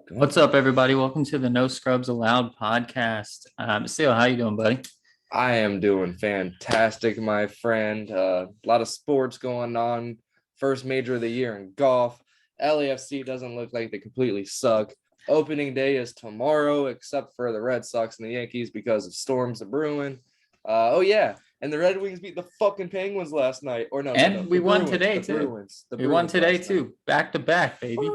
What's up, everybody? Welcome to the No Scrubs Allowed podcast. Seal, how you doing, buddy? I am doing fantastic, my friend. A lot of sports going on. First major of the year in golf. LAFC doesn't look like they completely suck. Opening day is tomorrow, except for the Red Sox and the Yankees because of storms of brewing. Oh yeah, and the Red Wings beat the fucking Penguins last night. Or no, We the won Bruins, today the too. Bruins, the We won Bruins today last night. too, back to back, baby.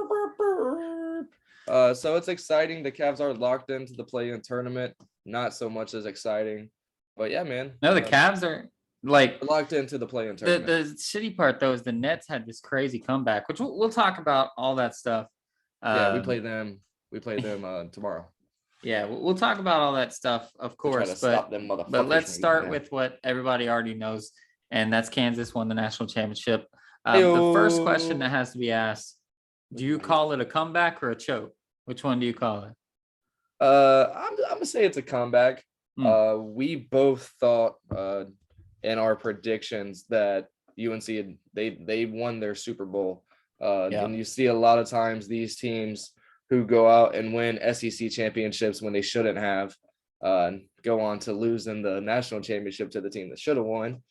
So it's exciting. The Cavs are locked into the play-in tournament. Not so much as exciting, but yeah, man. No, the Cavs are like locked into the play-in tournament. The shitty part though is the Nets had this crazy comeback, which we'll talk about all that stuff. Yeah, we play them. We play them tomorrow. Yeah, we'll talk about all that stuff, of course. But let's start with what everybody already knows, and that's Kansas won the national championship. The first question that has to be asked: do you call it a comeback or a choke? Which one do you call it? I'm gonna say it's a comeback. We both thought in our predictions that UNC they won their Super Bowl. And you see a lot of times these teams who go out and win SEC championships when they shouldn't have go on to lose in the national championship to the team that should have won.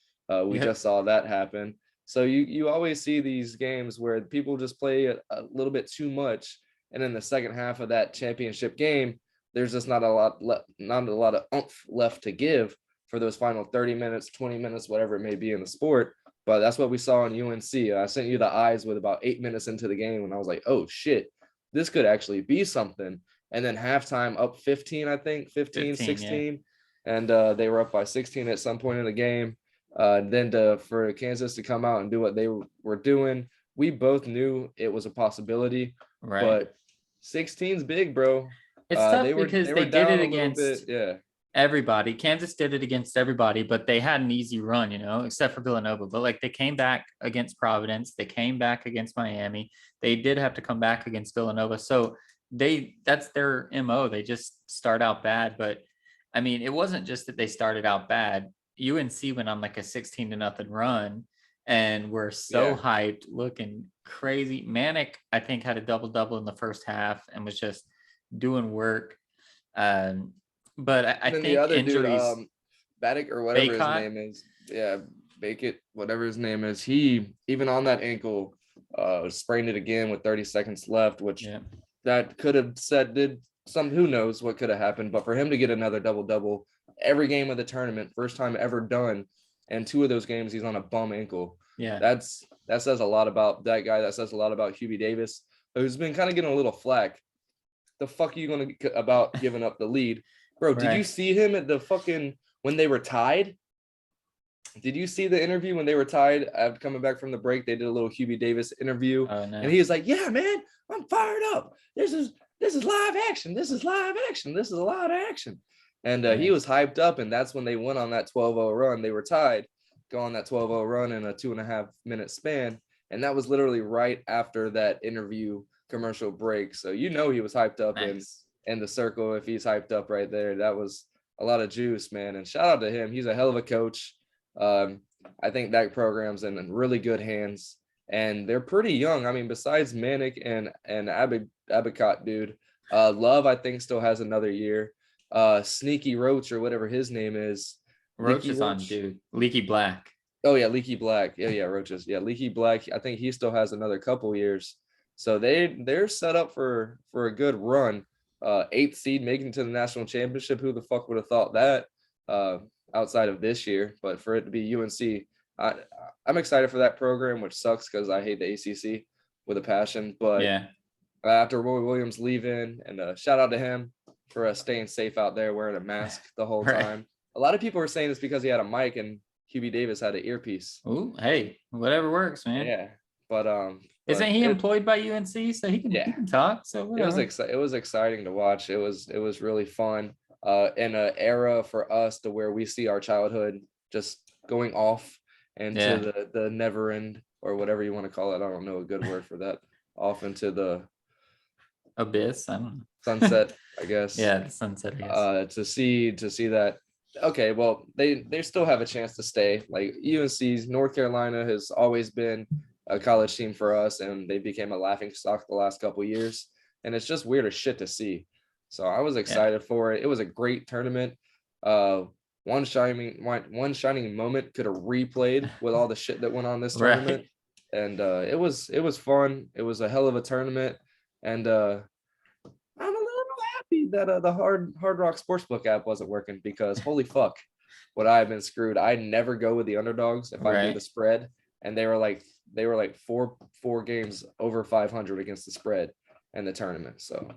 We just saw that happen. So you always see these games where people just play a little bit too much, and in the second half of that championship game, there's just not a lot of oomph left to give for those final 30 minutes, 20 minutes, whatever it may be in the sport. But that's what we saw in UNC. I sent you the eyes with about 8 minutes into the game, and I was like, oh shit, this could actually be something. And then halftime up 15, I think, 15 16. Yeah. And they were up by 16 at some point in the game. Then for Kansas to come out and do what they were doing, we both knew it was a possibility. Right. But 16's big, bro. It's tough because they did it against everybody. Kansas did it against everybody, but they had an easy run, except for Villanova. But like they came back against Providence, they came back against Miami. They did have to come back against Villanova. So that's their MO. They just start out bad. But I mean, it wasn't just that they started out bad. UNC went on like a 16-0 run and we're so hyped, looking crazy. Manic, I think, had a double-double in the first half and was just doing work. But I think the other injuries, dude, Baddick or whatever his name is, Bakett, whatever his name is, he even on that ankle sprained it again with 30 seconds left, which that could have who knows what could have happened. But for him to get another double-double every game of the tournament, first time ever done, and 2 of those games he's on a bum ankle. Yeah, that says a lot about that guy. That says a lot about Hubie Davis, who's been kind of getting a little flack. The fuck are you going to about giving up the lead? Bro, did you see him at the fucking when they were tied? Did you see the interview when they were tied after coming back from the break? They did a little Hubie Davis interview. Oh, no. And he was like, yeah, man, I'm fired up. This is live action. This is live action. This is a lot of action. And he was hyped up, and that's when they went on that 12-0 run. They were tied, go on that 12-0 run in a 2.5-minute span. And that was literally right after that interview commercial break. So he was hyped up in the circle. If he's hyped up right there, that was a lot of juice, man. And shout out to him. He's a hell of a coach. I think that program's in really good hands, and they're pretty young. I mean, besides Manic and Abicott, dude, Love, I think, still has another year. Sneaky Roach or whatever his name is. Roach is on, dude. Leaky Black. Oh yeah, Leaky Black. Yeah, Roaches. Yeah, Leaky Black. I think he still has another couple years. So they're set up for a good run. 8th seed making it to the national championship. Who the fuck would have thought that outside of this year? But for it to be UNC, I'm excited for that program, which sucks because I hate the ACC with a passion. But after Roy Williams leaving, and shout out to him for staying safe out there wearing a mask the whole time. A lot of people were saying it's because he had a mic and Hubie Davis had an earpiece. Ooh, hey, whatever works, man. Yeah, but isn't he employed by UNC, so he can talk? So it was exciting to watch. It was really fun. In an era for us to where we see our childhood just going off into the never end, or whatever you want to call it. I don't know a good word for that. Off into the abyss. I don't know. Sunset, I guess. Yeah, the sunset. I guess. To see that. Okay, well, they still have a chance to stay. Like UNC's North Carolina has always been a college team for us, and they became a laughing stock the last couple of years. And it's just weird as shit to see. So I was excited for it. It was a great tournament. One shining moment could have replayed with all the shit that went on this tournament. Right. And it was fun. It was a hell of a tournament. And I'm a little happy that the Hard Rock Sportsbook app wasn't working, because holy fuck, would I have been screwed. I never go with the underdogs if I do the spread. And they were like four games over 500 against the spread in the tournament. So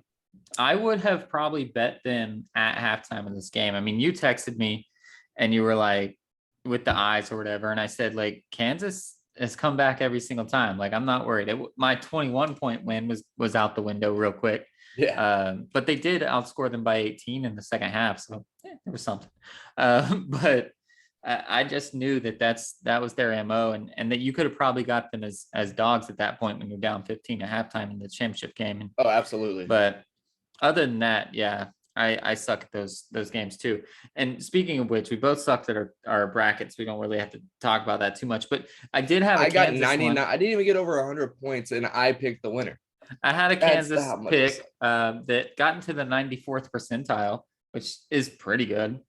I would have probably bet them at halftime in this game. I mean, you texted me and you were like, with the eyes or whatever. And I said, like, Kansas has come back every single time. Like, I'm not worried. My 21-point win was out the window real quick. Yeah. But they did outscore them by 18 in the second half. So there was something. But I just knew that was their MO, and that you could have probably got them as dogs at that point when you're down 15 at halftime in the championship game. And, oh, absolutely. But other than that, yeah, I suck at those games too. And speaking of which, we both sucked at our brackets. We don't really have to talk about that too much. But I did have I got 99. I didn't even get over 100 points, and I picked the winner. I had a Kansas pick that got into the 94th percentile, which is pretty good,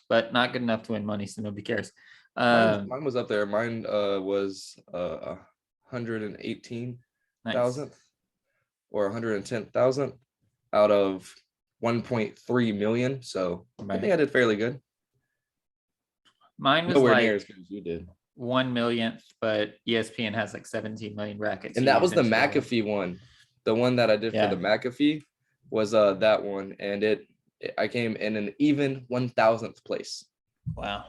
but not good enough to win money, so nobody cares. Mine was up there. Mine was 118,000 or 110,000 out of 1.3 million. So I think I did fairly good. Mine was nowhere near as good as you did. 1 millionth, but ESPN has like 17 million brackets. And that was the McAfee one. The one that I did for the McAfee was that one, and I came in an even 1,000th place. Wow.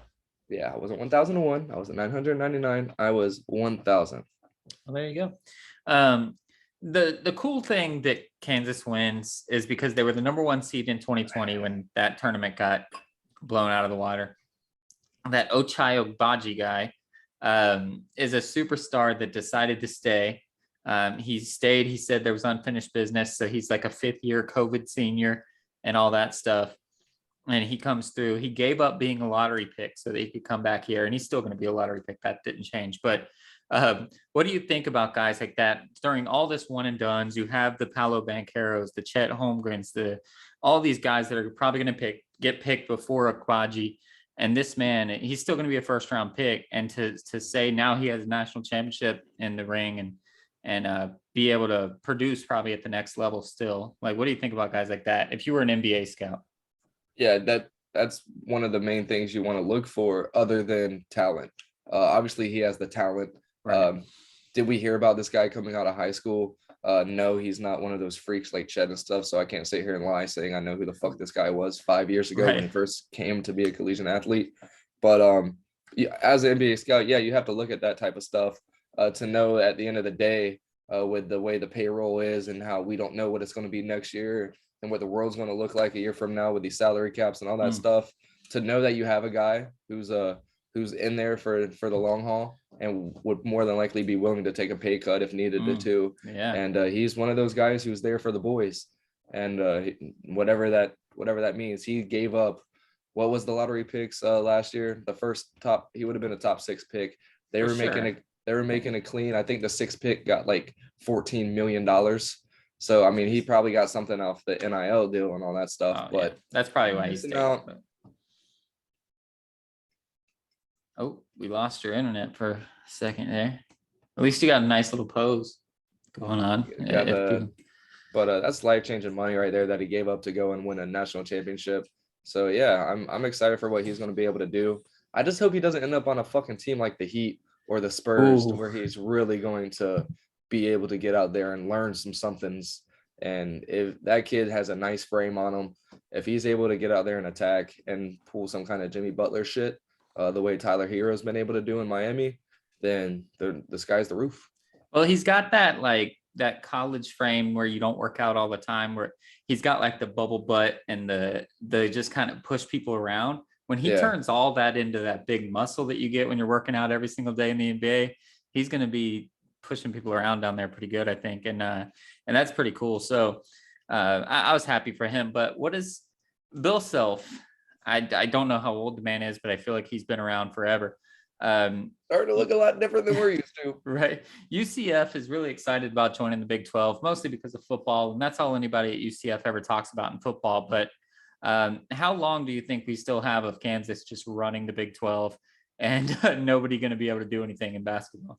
Yeah, I wasn't 1,001. I was at 999. I was 1,000. Well, there you go. The cool thing that Kansas wins is because they were the number 1 seed in 2020 when that tournament got blown out of the water. That Ochai Agbaji guy is a superstar that decided to stay. He stayed. He said there was unfinished business, so he's like a 5th-year COVID senior and all that stuff. And he comes through. He gave up being a lottery pick so that he could come back here, and he's still going to be a lottery pick. That didn't change. But what do you think about guys like that during all this one and dones? You have the Paolo Bancheros, the Chet Holmgrens, all these guys that are probably going to get picked before Agbaji. And this man, he's still going to be a first-round pick. And to say now he has a national championship in the ring and be able to produce probably at the next level still. Like, what do you think about guys like that if you were an NBA scout? Yeah, that's one of the main things you want to look for other than talent. Obviously, he has the talent. Right. Did we hear about this guy coming out of high school? No, he's not one of those freaks like Chet and stuff, so I can't sit here and lie saying I know who the fuck this guy was 5 years ago when he first came to be a collegiate athlete. But as an NBA scout, yeah, you have to look at that type of stuff to know at the end of the day, with the way the payroll is and how we don't know what it's going to be next year and what the world's going to look like a year from now with these salary caps and all that stuff, to know that you have a guy who's in there for the long haul and would more than likely be willing to take a pay cut if needed to. Yeah. And he's one of those guys who's there for the boys. And whatever that means, he gave up. What was the lottery picks last year? The first he would have been a top 6 pick. They were making it clean. I think the 6th pick got like $14 million. So I mean, he probably got something off the NIL deal and all that stuff. But that's probably why he's staying. Oh, we lost your internet for a second there. At least you got a nice little pose going on. But that's life-changing money right there that he gave up to go and win a national championship. So yeah, I'm excited for what he's going to be able to do. I just hope he doesn't end up on a fucking team like the Heat or the Spurs, where he's really going to be able to get out there and learn some somethings. And if that kid has a nice frame on him, if he's able to get out there and attack and pull some kind of Jimmy Butler shit, the way Tyler Hero's been able to do in Miami, then the sky's the roof. Well, he's got that college frame where you don't work out all the time, where he's got like the bubble butt and the just kind of push people around. When he turns all that into that big muscle that you get when you're working out every single day in the NBA, he's going to be pushing people around down there pretty good, I think. And that's pretty cool. So I was happy for him. But what is Bill Self? I don't know how old the man is, but I feel like he's been around forever. Starting to look a lot different than we're used to. Right. UCF is really excited about joining the Big 12, mostly because of football. And that's all anybody at UCF ever talks about in football. But how long do you think we still have of Kansas just running the Big 12 and nobody going to be able to do anything in basketball?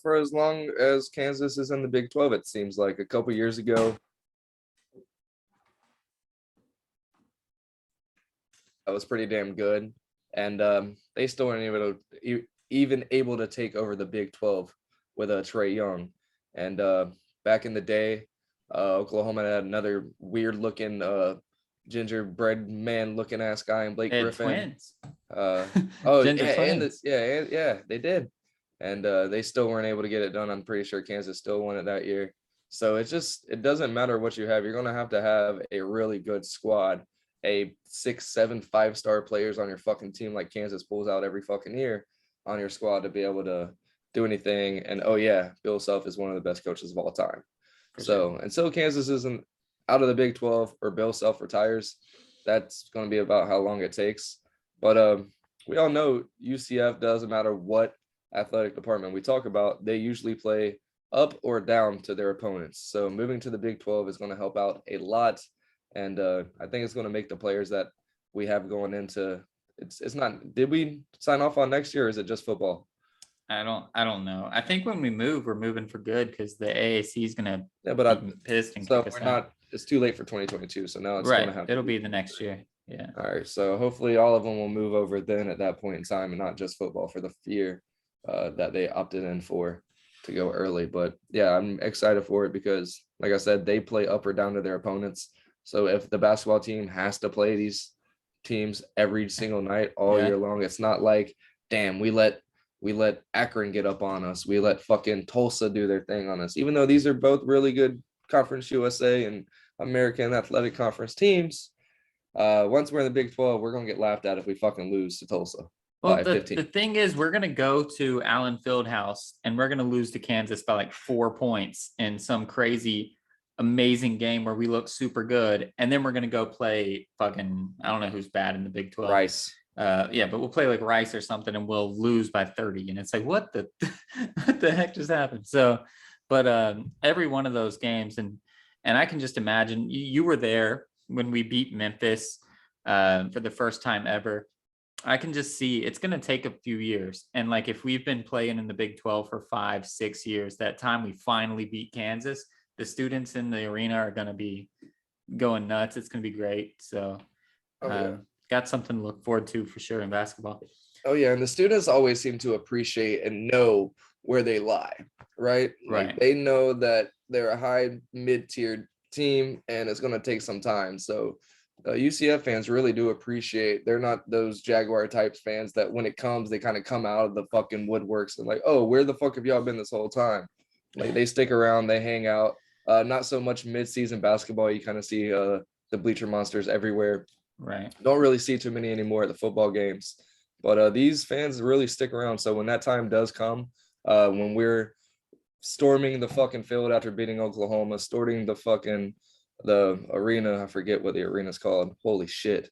For as long as Kansas is in the Big 12, it seems like. A couple years ago, that was pretty damn good. And they still weren't even able to take over the Big 12 with Trae Young. And back in the day, Oklahoma had another weird looking gingerbread man looking ass guy in Blake Griffin. Twins. Twins. They did. And they still weren't able to get it done. I'm pretty sure Kansas still won it that year. So it doesn't matter what you have. You're going to have a really good squad, a 6, 7, 5-star players on your fucking team like Kansas pulls out every fucking year on your squad to be able to do anything. And Bill Self is one of the best coaches of all time. So until Kansas isn't out of the Big 12 or Bill Self retires, that's going to be about how long it takes. But we all know UCF, doesn't matter what athletic department we talk about, they usually play up or down to their opponents. So moving to the Big 12 is going to help out a lot. And I think it's going to make the players that we have going into it's not, did we sign off on next year or is it just football? I don't know. I think when we move, we're moving for good because the AAC is going to be pissed and so we're not, it's too late for 2022. So now it's going to have it'll be the next year. Yeah. All right. So hopefully all of them will move over then at that point in time and not just football for the year that they opted in for to go early. But yeah, I'm excited for it because like I said, they play up or down to their opponents. So if the basketball team has to play these teams every single night all year long, it's not like, damn, we let Akron get up on us. We let fucking Tulsa do their thing on us. Even though these are both really good Conference USA and American Athletic Conference teams, once we're in the Big 12, we're going to get laughed at if we fucking lose to Tulsa. Well, the thing is, we're going to go to Allen Fieldhouse and we're going to lose to Kansas by like 4 points in some crazy, amazing game where we look super good. And then we're going to go play fucking, I don't know who's bad in the Big 12. Rice. But we'll play like Rice or something and we'll lose by 30. And it's like, what the heck just happened? So, but every one of those games, and I can just imagine you were there when we beat Memphis for the first time ever. I can just see it's going to take a few years. And like, if we've been playing in the Big 12 for 5-6 years, that time we finally beat Kansas, the students in the arena are going to be going nuts. It's going to be great. So got something to look forward to for sure in basketball. Oh yeah. And the students always seem to appreciate and know where they lie, right? Like they know that they're a high mid-tier team and it's going to take some time. So UCF fans really do appreciate, they're not those Jaguar types fans that when it comes, they kind of come out of the fucking woodworks and like, oh, where the fuck have y'all been this whole time? Like they stick around, they hang out. Not so much mid-season basketball. You kind of see the bleacher monsters everywhere. Right. Don't really see too many anymore at the football games. But these fans really stick around. So when that time does come, when we're storming the fucking field after beating Oklahoma, storming the arena, I forget what the arena's called. Holy shit.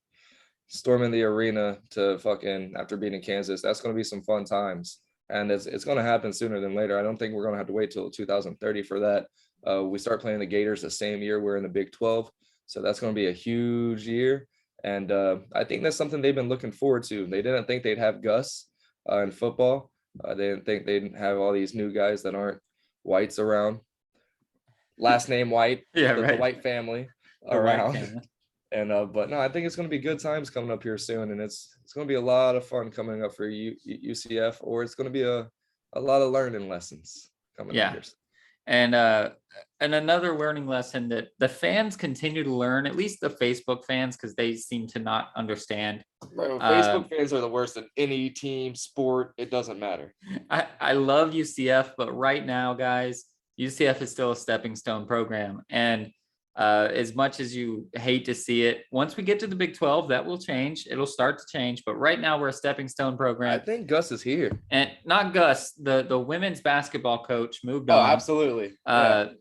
Storming the arena to fucking after beating Kansas. That's going to be some fun times. And it's going to happen sooner than later. I don't think we're going to have to wait till 2030 for that. We start playing the Gators the same year we're in the Big 12. So that's going to be a huge year. And I think that's something they've been looking forward to. They didn't think they'd have Gus in football. They didn't think they'd have all these new guys that aren't whites around. Last name White, the White family around. White family. And but no, I think it's going to be good times coming up here soon, and it's going to be a lot of fun coming up for UCF, or it's going to be a lot of learning lessons coming up here. And another learning lesson that the fans continue to learn, at least the Facebook fans, because they seem to not understand. Right, well, Facebook fans are the worst in any team, sport. It doesn't matter. I love UCF, but right now, guys, UCF is still a stepping stone program. And as much as you hate to see it, once we get to the Big 12, that will change. It'll start to change. But right now, we're a stepping stone program. I think Gus is here. And not Gus, the women's basketball coach moved on. Oh, absolutely.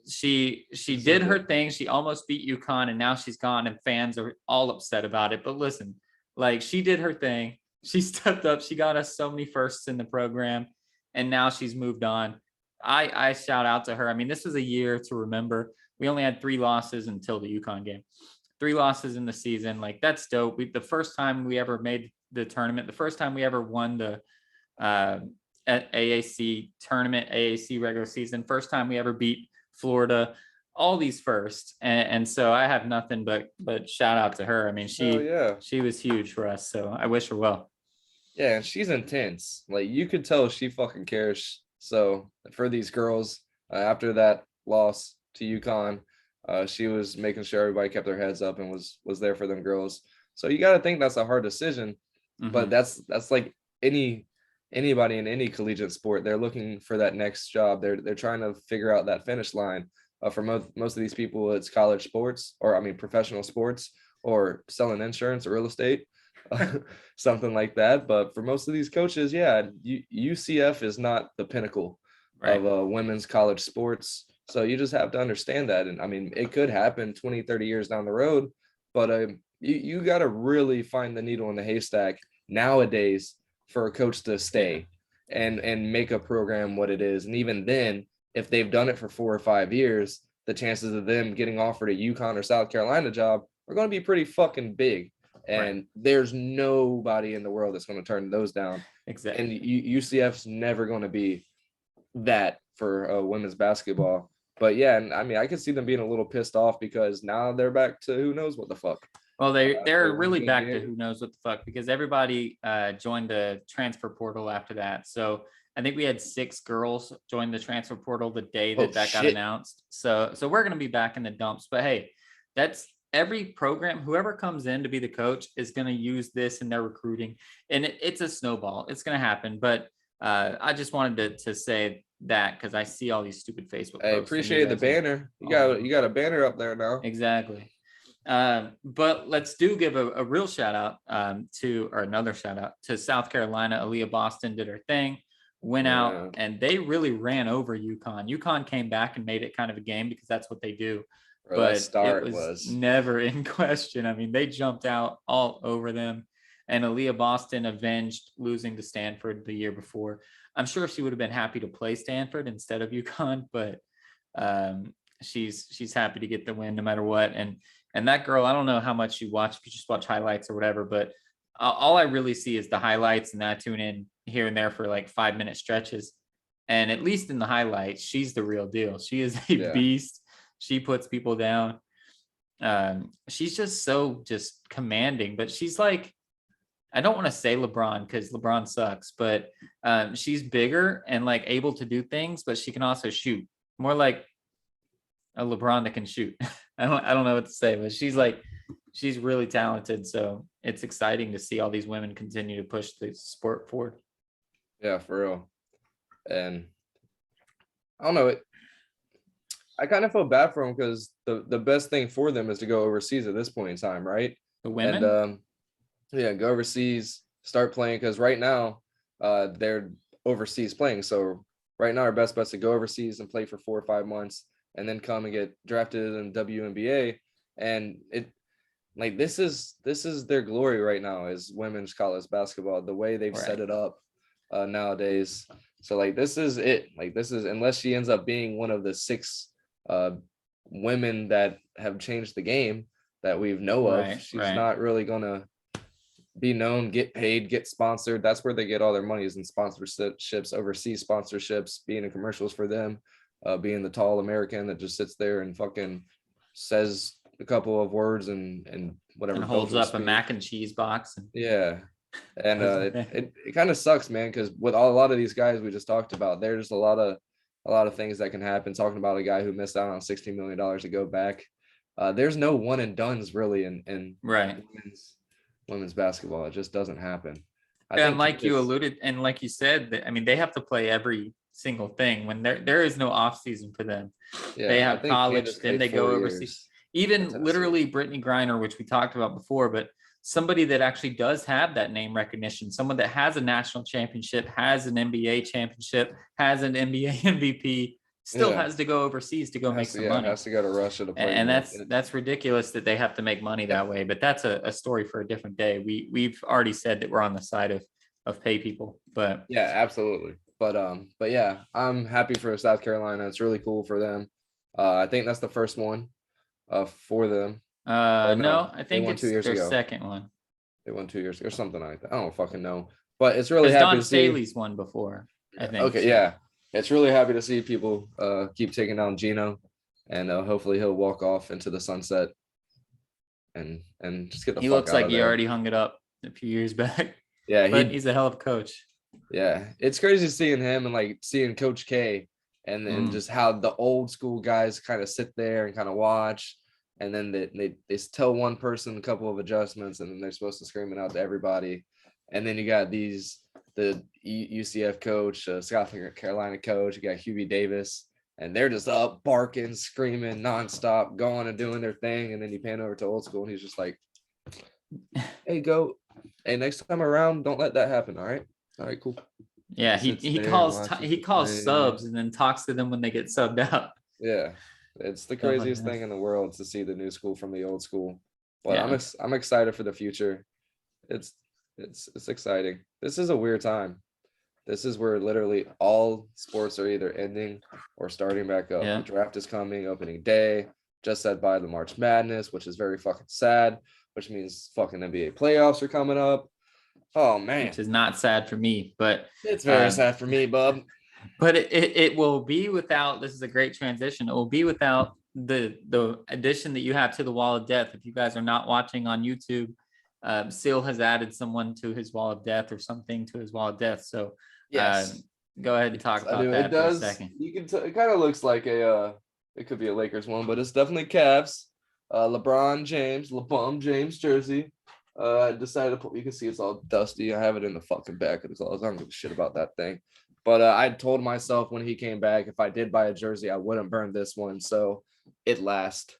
She did her thing. She almost beat UConn, and now she's gone, and fans are all upset about it. But listen, like, she did her thing. She stepped up. She got us so many firsts in the program, and now she's moved on. I shout out to her. I mean, this was a year to remember. We only had 3 losses until the UConn game. 3 losses in the season. Like, that's dope. The first time we ever made the tournament, the first time we ever won the AAC tournament, AAC regular season, first time we ever beat Florida, all these firsts. And so I have nothing but shout out to her. I mean, she was huge for us. So I wish her well. Yeah, and she's intense. Like, you could tell she fucking cares. So for these girls, after that loss to UConn, she was making sure everybody kept their heads up and was there for them girls. So you got to think that's a hard decision, but that's like anybody in any collegiate sport. They're looking for that next job. They're trying to figure out that finish line. For most of these people, it's college sports, or professional sports, or selling insurance or real estate. Something like that. But for most of these coaches, UCF is not the pinnacle of women's college sports. So you just have to understand that. And I mean, it could happen 20, 30 years down the road, but you got to really find the needle in the haystack nowadays for a coach to stay and make a program what it is. And even then, if they've done it for 4 or 5 years, the chances of them getting offered a UConn or South Carolina job are going to be pretty fucking big. And there's nobody in the world that's going to turn those down. Exactly. And UCF's never going to be that for women's basketball. But yeah, and I mean, I could see them being a little pissed off because now they're back to who knows what the fuck. Well, they're really back to who knows what the fuck, because everybody joined the transfer portal after that. So I think we had 6 girls join the transfer portal the day that got announced. So we're going to be back in the dumps. But hey, that's every program. Whoever comes in to be the coach is going to use this in their recruiting, and it's a snowball. It's going to happen. But I just wanted to say that because I see all these stupid Facebook posts. I appreciate the banner. You got a banner up there now. Exactly. But let's give a real shout out another shout out to South Carolina. Aaliyah Boston did her thing, went out, and they really ran over UConn. UConn came back and made it kind of a game because that's what they do. But it was never in question. I mean, they jumped out all over them, and Aaliyah Boston avenged losing to Stanford the year before. I'm sure she would have been happy to play Stanford instead of UConn, but she's happy to get the win no matter what. And that girl, I don't know how much you watch, if you just watch highlights or whatever, but all I really see is the highlights, and I tune in here and there for like 5-minute stretches. And at least in the highlights, she's the real deal. She is a beast. She puts people down. She's just so commanding, but she's like, I don't want to say LeBron because LeBron sucks, but she's bigger and like able to do things, but she can also shoot. More like a LeBron that can shoot. I don't know what to say, but she's really talented. So it's exciting to see all these women continue to push the sport forward. Yeah, for real. And I don't know, I kind of feel bad for them because the best thing for them is to go overseas at this point in time, right? The women? And go overseas, start playing, because right now they're overseas playing. So right now our best bet's to go overseas and play for 4 or 5 months and then come and get drafted in WNBA. And this is their glory right now is women's college basketball, the way they've set it up nowadays. So like this is it. Like this is, unless she ends up being one of the 6 women that have changed the game that we know of, she's not really gonna be known, get paid, get sponsored. That's where they get all their money, is in sponsorships, overseas sponsorships, being in commercials for them, being the tall American that just sits there and fucking says a couple of words and whatever, and holds up a mac and cheese box. And it kind of sucks, man, because with a lot of these guys we just talked about, there's a lot of things that can happen. Talking about a guy who missed out on $16 million to go back, there's no one and dones really in women's basketball. It just doesn't happen. And like you alluded, and like you said, I mean, they have to play every single thing when there is no off season for them. They have college, then they go overseas. Even literally Brittany Griner, which we talked about before, but somebody that actually does have that name recognition, someone that has a national championship, has an NBA championship, has an NBA MVP, still has to go overseas to go make some money. Has to go to Russia to play. And that's ridiculous that they have to make money that way. But that's a story for a different day. We've already said that we're on the side of pay people. But yeah, absolutely. But yeah, I'm happy for South Carolina. It's really cool for them. I think that's the first one for them. No, I think it's 2 years their ago. second one. They won 2 years ago or something like that. I don't fucking know. But it's really happy Don to see. Staley's won before, I think. Okay, so. Yeah. It's really happy to see people keep taking down Gino, and hopefully he'll walk off into the sunset and just get the fuck out of there. He looks like he already hung it up a few years back. Yeah, but he's a hell of a coach. Yeah, it's crazy seeing him and like seeing Coach K and then just how the old school guys kind of sit there and kind of watch, and then they tell one person a couple of adjustments, and then they're supposed to scream it out to everybody, and then you got the UCF coach, South Carolina coach, you got Hubie Davis, and they're just up barking, screaming nonstop, going and doing their thing, and then you pan over to old school, and he's just like, "Hey, next time around, don't let that happen. All right, cool." Yeah, he calls subs and then talks to them when they get subbed out. Yeah, it's the craziest thing in the world to see the new school from the old school. But yeah. I'm excited for the future. It's exciting. This is a weird time. This is where literally all sports are either ending or starting back up. Yeah. The draft is coming, opening day. Just said by the March Madness, which is very fucking sad, which means fucking NBA playoffs are coming up. Oh man, which is not sad for me, but it's very sad for me, bub. But it will be without. This is a great transition. It will be without the addition that you have to the Wall of Death. If you guys are not watching on YouTube, Seal has added someone to his Wall of Death or something to his Wall of Death. So yes, go ahead and talk about that for a second. You can. It kind of looks like it could be a Lakers one, but it's definitely Cavs. LeBron James jersey. I decided to put. You can see it's all dusty. I have it in the fucking back of the closet. I don't give a shit about that thing. But I told myself when he came back, if I did buy a jersey, I wouldn't burn this one. So it lasts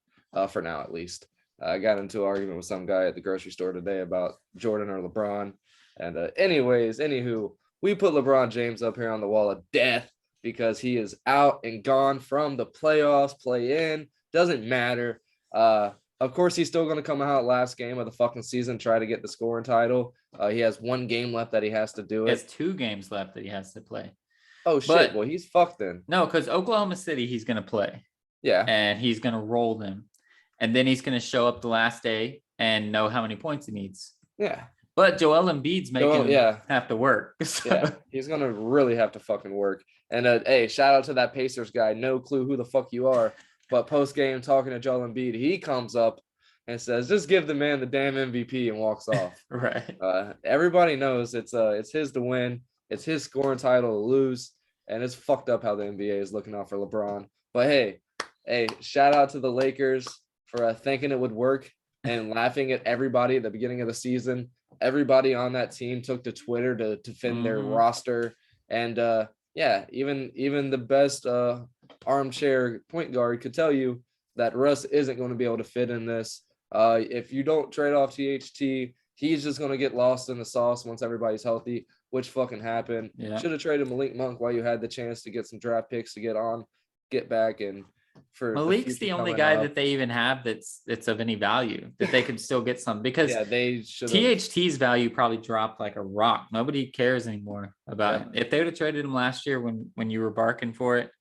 for now, at least. I got into an argument with some guy at the grocery store today about Jordan or LeBron. And anywho, we put LeBron James up here on the Wall of Death because he is out and gone from the playoffs, play in. Doesn't matter. Of course, he's still going to come out last game of the fucking season, try to get the scoring title. He has one game left that he has to do it. He has 2 games left that he has to play. Oh, shit. Well, he's fucked then. No, because Oklahoma City, he's going to play. Yeah. And he's going to roll them. And then he's going to show up the last day and know how many points he needs. Yeah. But Joel Embiid's making him have to work. So. Yeah, he's going to really have to fucking work. And, hey, shout out to that Pacers guy. No clue who the fuck you are. But post-game, talking to Joel Embiid, he comes up and says, just give the man the damn MVP and walks off. Right. Everybody knows it's his to win. It's his scoring title to lose. And it's fucked up how the NBA is looking out for LeBron. But, hey, shout out to the Lakers for thinking it would work and laughing at everybody at the beginning of the season. Everybody on that team took to Twitter to defend their roster. And, even the best armchair point guard could tell you that Russ isn't going to be able to fit in this. If you don't trade off THT, he's just going to get lost in the sauce once everybody's healthy, which fucking happened. Yeah. Should have traded Malik Monk while you had the chance to get some draft picks to get back. And for Malik's the only guy that they even have that's of any value that they could still get some, because they should. THT's value probably dropped like a rock. Nobody cares anymore about it. If they would have traded him last year when you were barking for it,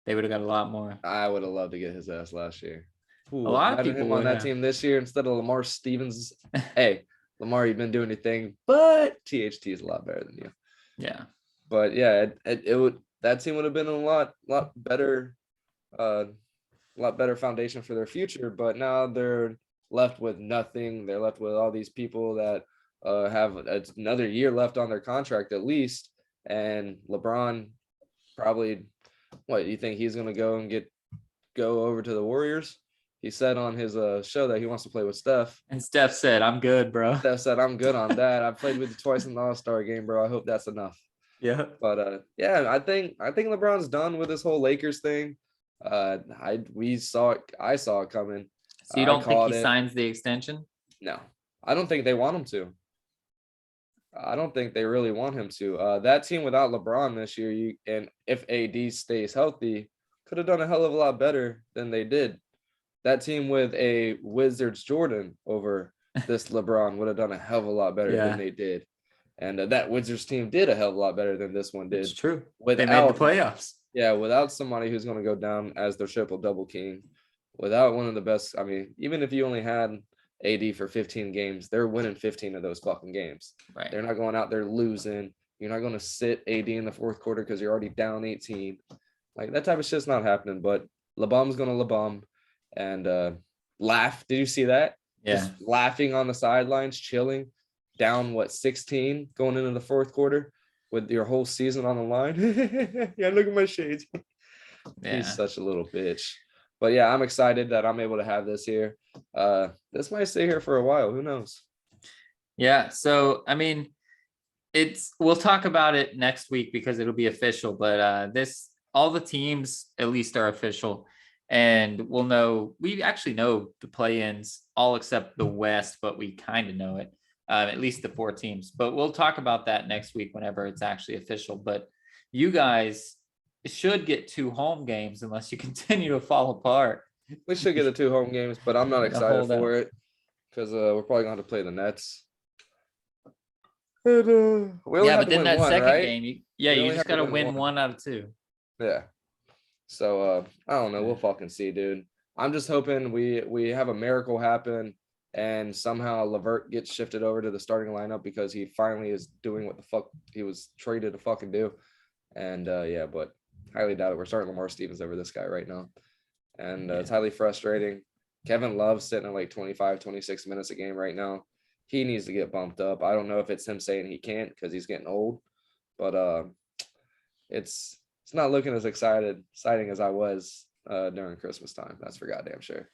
they would have got a lot more. I would have loved to get his ass last year. Ooh, a lot of people on that team this year instead of Lamar Stevens. Hey, Lamar, you've been doing your thing, but THT is a lot better than you. Yeah. But yeah, that team would have been a lot better, foundation for their future. But now they're left with nothing. They're left with all these people that have another year left on their contract at least. And LeBron probably, what do you think he's going to go over to the Warriors? He said on his show that he wants to play with Steph. And Steph said, I'm good, bro. Steph said, I'm good on that. I played with you twice in the All-Star game, bro. I hope that's enough. Yeah. But I think LeBron's done with this whole Lakers thing. I saw it coming. So you don't think he signs the extension? No. I don't think they want him to. I don't think they really want him to. That team without LeBron this year, and if AD stays healthy, could have done a hell of a lot better than they did. That team with a Wizards Jordan over this LeBron would have done a hell of a lot better than they did. And that Wizards team did a hell of a lot better than this one did. It's true. They made the playoffs. Yeah, without somebody who's going to go down as their triple-double king, without one of the best. I mean, even if you only had AD for 15 games, they're winning 15 of those fucking games. Right. They're not going out there losing. You're not going to sit AD in the fourth quarter because you're already down 18. Like, that type of shit's not happening. But LeBum's going to LeBum and laugh. Did you see that? Yeah. Just laughing on the sidelines, chilling, down 16 going into the fourth quarter with your whole season on the line. Yeah, look at my shades. Yeah. He's such a little bitch. But yeah, I'm excited that I'm able to have this here. This might stay here for a while. Who knows? Yeah. So, I mean, we'll talk about it next week because it'll be official, but all the teams at least are official. And we actually know the play-ins all except the West, but we kind of know it, at least the 4 teams. But we'll talk about that next week whenever it's actually official. But you guys should get 2 home games unless you continue to fall apart. We should get the 2 home games, but I'm not excited for it because we're probably going to have to play the Nets. And, but then that second game, you just got to win 1 out of 2. Yeah. So I don't know. We'll fucking see, dude. I'm just hoping we have a miracle happen and somehow LeVert gets shifted over to the starting lineup because he finally is doing what the fuck he was traded to fucking do. And but highly doubt it. We're starting Lamar Stevens over this guy right now. And it's highly frustrating. Kevin Love's sitting at like 25, 26 minutes a game right now. He needs to get bumped up. I don't know if it's him saying he can't because he's getting old, but it's not looking as exciting as I was during Christmas time. That's for goddamn sure.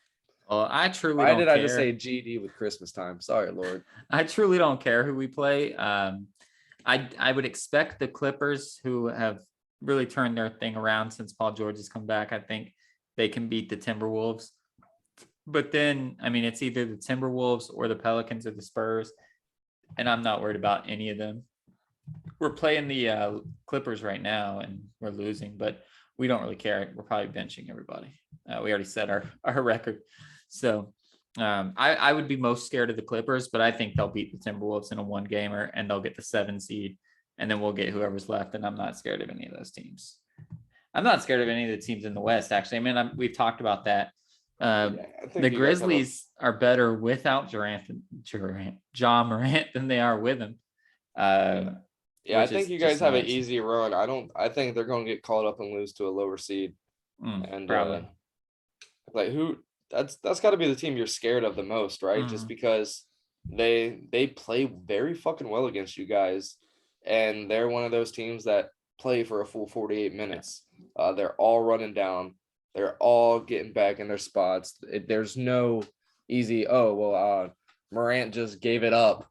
Well, I truly Why don't did care. I just say GD with Christmas time? Sorry, Lord. I truly don't care who we play. I would expect the Clippers, who have really turned their thing around since Paul George has come back. I think they can beat the Timberwolves. But then, I mean, it's either the Timberwolves or the Pelicans or the Spurs, and I'm not worried about any of them. We're playing the Clippers right now, and we're losing, but we don't really care. We're probably benching everybody. We already set our record. So I would be most scared of the Clippers, but I think they'll beat the Timberwolves in a 1-gamer, and they'll get the 7 seed, and then we'll get whoever's left, and I'm not scared of any of those teams. I'm not scared of any of the teams in the West, actually. I mean, we've talked about that. The Grizzlies are better without Ja Morant than they are with him. I think you guys have an easy run. I think they're going to get caught up and lose to a lower seed. And like that's got to be the team you're scared of the most, right? Just because they play very fucking well against you guys, and they're one of those teams that play for a full 48 minutes. They're all running down. They're all getting back in their spots. There's no easy, Morant just gave it up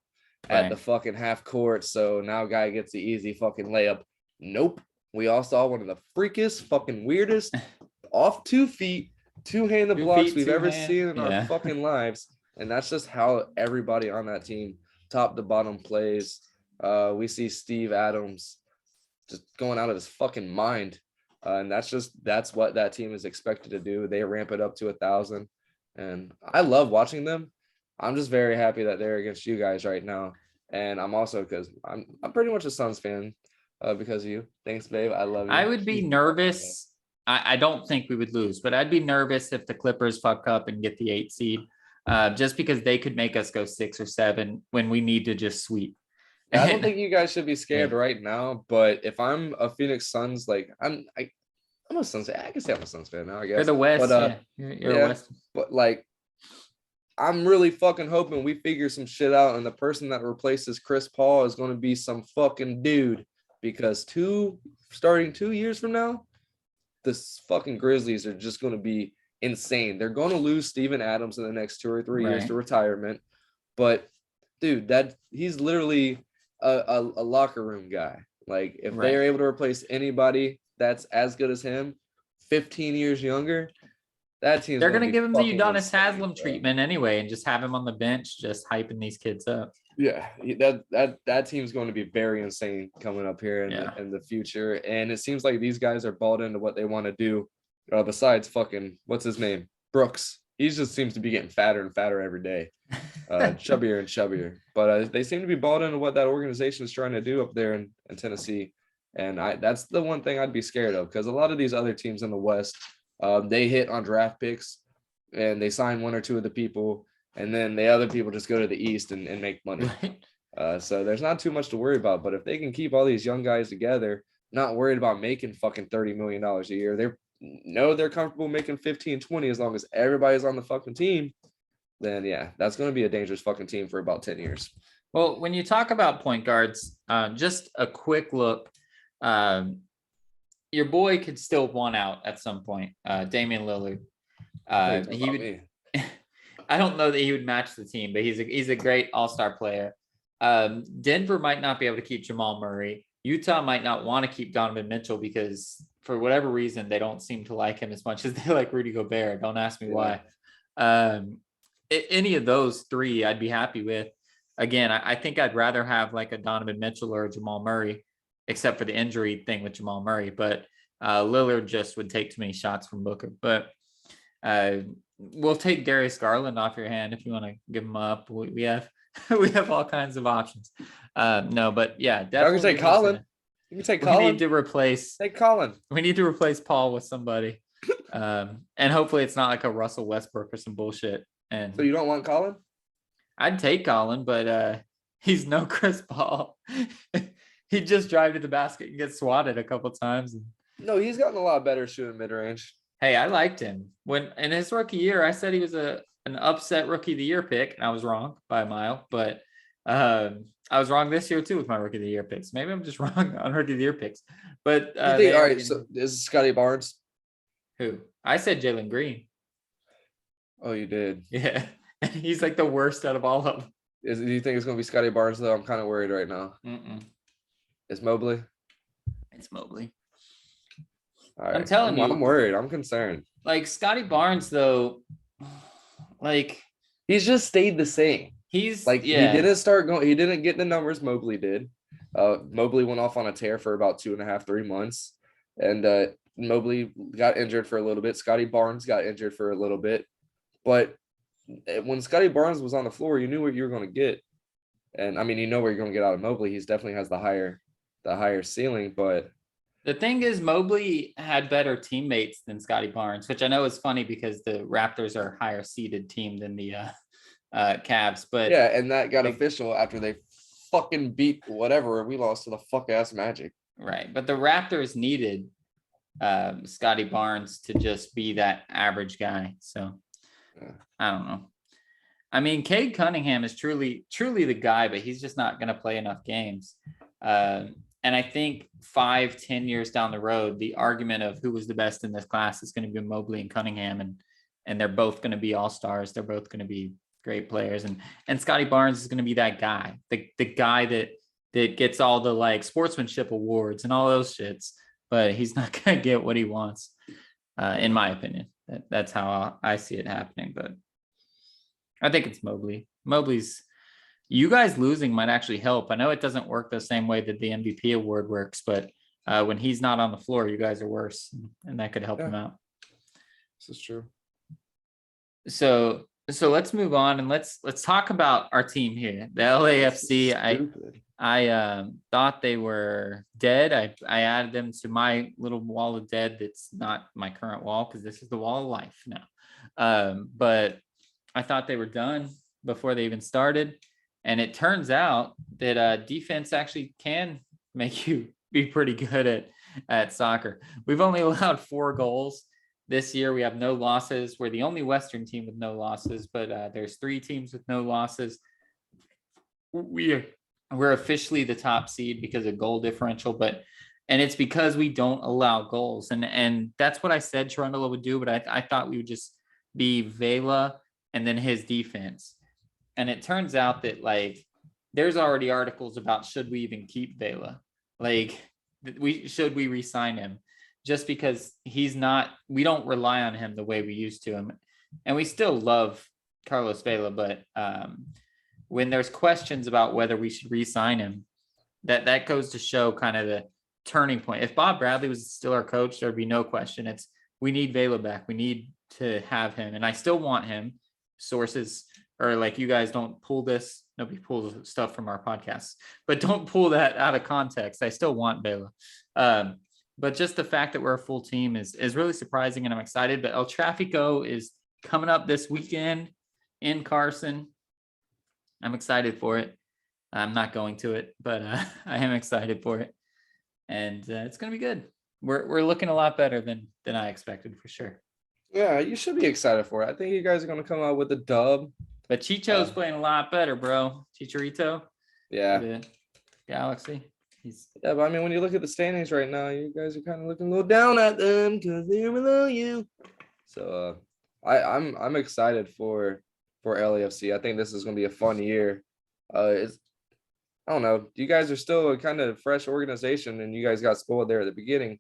at the fucking half court, so now guy gets the easy fucking layup. Nope. We all saw one of the freakiest, fucking weirdest, off 2 feet, 2-handed blocks we've ever seen in our fucking lives. And that's just how everybody on that team, top to bottom, plays. We see Steve Adams just going out of his fucking mind. And that's what that team is expected to do. They ramp it up to 1,000. And I love watching them. I'm just very happy that they're against you guys right now. And I'm also, because I'm pretty much a Suns fan because of you. Thanks, babe. I love you. I would be nervous. I don't think we would lose, but I'd be nervous if the Clippers fuck up and get the 8 seed, just because they could make us go 6 or 7 when we need to just sweep. I don't think you guys should be scared right now, but if I'm a Phoenix Suns, like I'm a Suns fan. I can say I'm a Suns fan now, I guess. You're the West, but, you're a West. But like, I'm really fucking hoping we figure some shit out, and the person that replaces Chris Paul is going to be some fucking dude, because starting 2 years from now, this fucking Grizzlies are just going to be insane. They're going to lose Steven Adams in the next 2 or 3 years to retirement, but dude, he's literally a locker room guy. Like, if they're able to replace anybody that's as good as him, 15 years younger, that team's they're going to give him the Udonis Haslem treatment anyway, and just have him on the bench, just hyping these kids up. Yeah, that team's going to be very insane coming up here in the future. And it seems like these guys are bought into what they want to do. Besides fucking, what's his name? Brooks. He just seems to be getting fatter and fatter every day. Chubbier and chubbier. But they seem to be bought into what that organization is trying to do up there in Tennessee. And that's the one thing I'd be scared of, because a lot of these other teams in the West, they hit on draft picks and they sign one or two of the people, and then the other people just go to the East and make money. So there's not too much to worry about. But if they can keep all these young guys together, not worried about making fucking $30 million a year, they're comfortable making 15, 20 as long as everybody's on the fucking team, then yeah, that's going to be a dangerous fucking team for about 10 years. Well, when you talk about point guards, just a quick look, your boy could still one out at some point. Damian Lillard. He would. I don't know that he would match the team, but he's a great all-star player. Denver might not be able to keep Jamal Murray. Utah might not want to keep Donovan Mitchell because for whatever reason they don't seem to like him as much as they like Rudy Gobert. Don't ask me why. Any of those three, I'd be happy with. Again, I think I'd rather have like a Donovan Mitchell or a Jamal Murray, except for the injury thing with Jamal Murray. But Lillard just would take too many shots from Booker. But we'll take Darius Garland off your hand if you want to give him up. We have all kinds of options. No, but yeah, definitely. I can take Colin. You can take Colin. We need to replace. Take Colin. We need to replace Paul with somebody, and hopefully it's not like a Russell Westbrook or some bullshit. And so you don't want Colin? I'd take Colin, but he's no Chris Paul. He just drive to the basket and get swatted a couple times. No, he's gotten a lot better shooting mid range. Hey, I liked him when in his rookie year. I said he was an upset rookie of the year pick, and I was wrong by a mile. But I was wrong this year too with my rookie of the year picks. Maybe I'm just wrong on rookie of the year picks. But all right, so this is Scotty Barnes. Who? I said Jalen Green. Oh, you did? Yeah, he's like the worst out of all of them. Do you think it's going to be Scotty Barnes though? I'm kind of worried right now. It's Mobley. It's Mobley. All right. I'm telling you, I'm worried. I'm concerned. Like Scotty Barnes, though, like he's just stayed the same. He's like he didn't start going. He didn't get the numbers Mobley did. Mobley went off on a tear for about 2.5, 3 months, and Mobley got injured for a little bit. Scotty Barnes got injured for a little bit, but when Scotty Barnes was on the floor, you knew what you were going to get, and I mean, you know where you're going to get out of Mobley. He's definitely has the higher ceiling, but. The thing is, Mobley had better teammates than Scotty Barnes, which I know is funny because the Raptors are a higher seeded team than the Cavs. But yeah, and that got official after they fucking beat whatever we lost to the fuck ass Magic. Right, but the Raptors needed Scotty Barnes to just be that average guy. So I don't know. I mean, Cade Cunningham is truly the guy, but he's just not going to play enough games. And I think 5-10 years down the road, the argument of who was the best in this class is going to be Mobley and Cunningham, and they're both going to be all-stars. They're both going to be great players. And Scotty Barnes is going to be that guy, the guy that gets all the like sportsmanship awards and all those shits, but he's not going to get what he wants, in my opinion. That's how I see it happening. But I think it's Mobley. You guys losing might actually help. I know it doesn't work the same way that the MVP award works, but when he's not on the floor, you guys are worse, and that could help him out. This is true. So let's move on and let's talk about our team here, the LAFC. I thought they were dead. I added them to my little wall of dead. That's not my current wall because this is the wall of life now. But I thought they were done before they even started. And it turns out that defense actually can make you be pretty good at soccer. We've only allowed 4 goals this year. We have no losses. We're the only Western team with no losses, but there's 3 teams with no losses. We're officially the top seed because of goal differential, and it's because we don't allow goals. And that's what I said Cherundolo would do, but I thought we would just be Vela and then his defense. And it turns out that like there's already articles about should we even keep Vela? Like should we re-sign him? Just because we don't rely on him the way we used to him. And we still love Carlos Vela, but when there's questions about whether we should re-sign him, that goes to show kind of the turning point. If Bob Bradley was still our coach, there'd be no question. It's we need Vela back. We need to have him, and I still want him. Sources or like, you guys don't pull this. Nobody pulls stuff from our podcasts, but don't pull that out of context. I still want Vela. But just the fact that we're a full team is really surprising, and I'm excited. But El Tráfico is coming up this weekend in Carson. I'm excited for it. I'm not going to it, but I am excited for it, and it's going to be good. We're looking a lot better than I expected, for sure. Yeah, you should be excited for it. I think you guys are going to come out with a dub. But Chicho's playing a lot better, bro. Chicharito. Yeah. The Galaxy. Yeah, but I mean, when you look at the standings right now, you guys are kind of looking a little down at them because they're below you. So I'm excited for LAFC. I think this is going to be a fun year. I don't know. You guys are still a kind of fresh organization, and you guys got spoiled there at the beginning,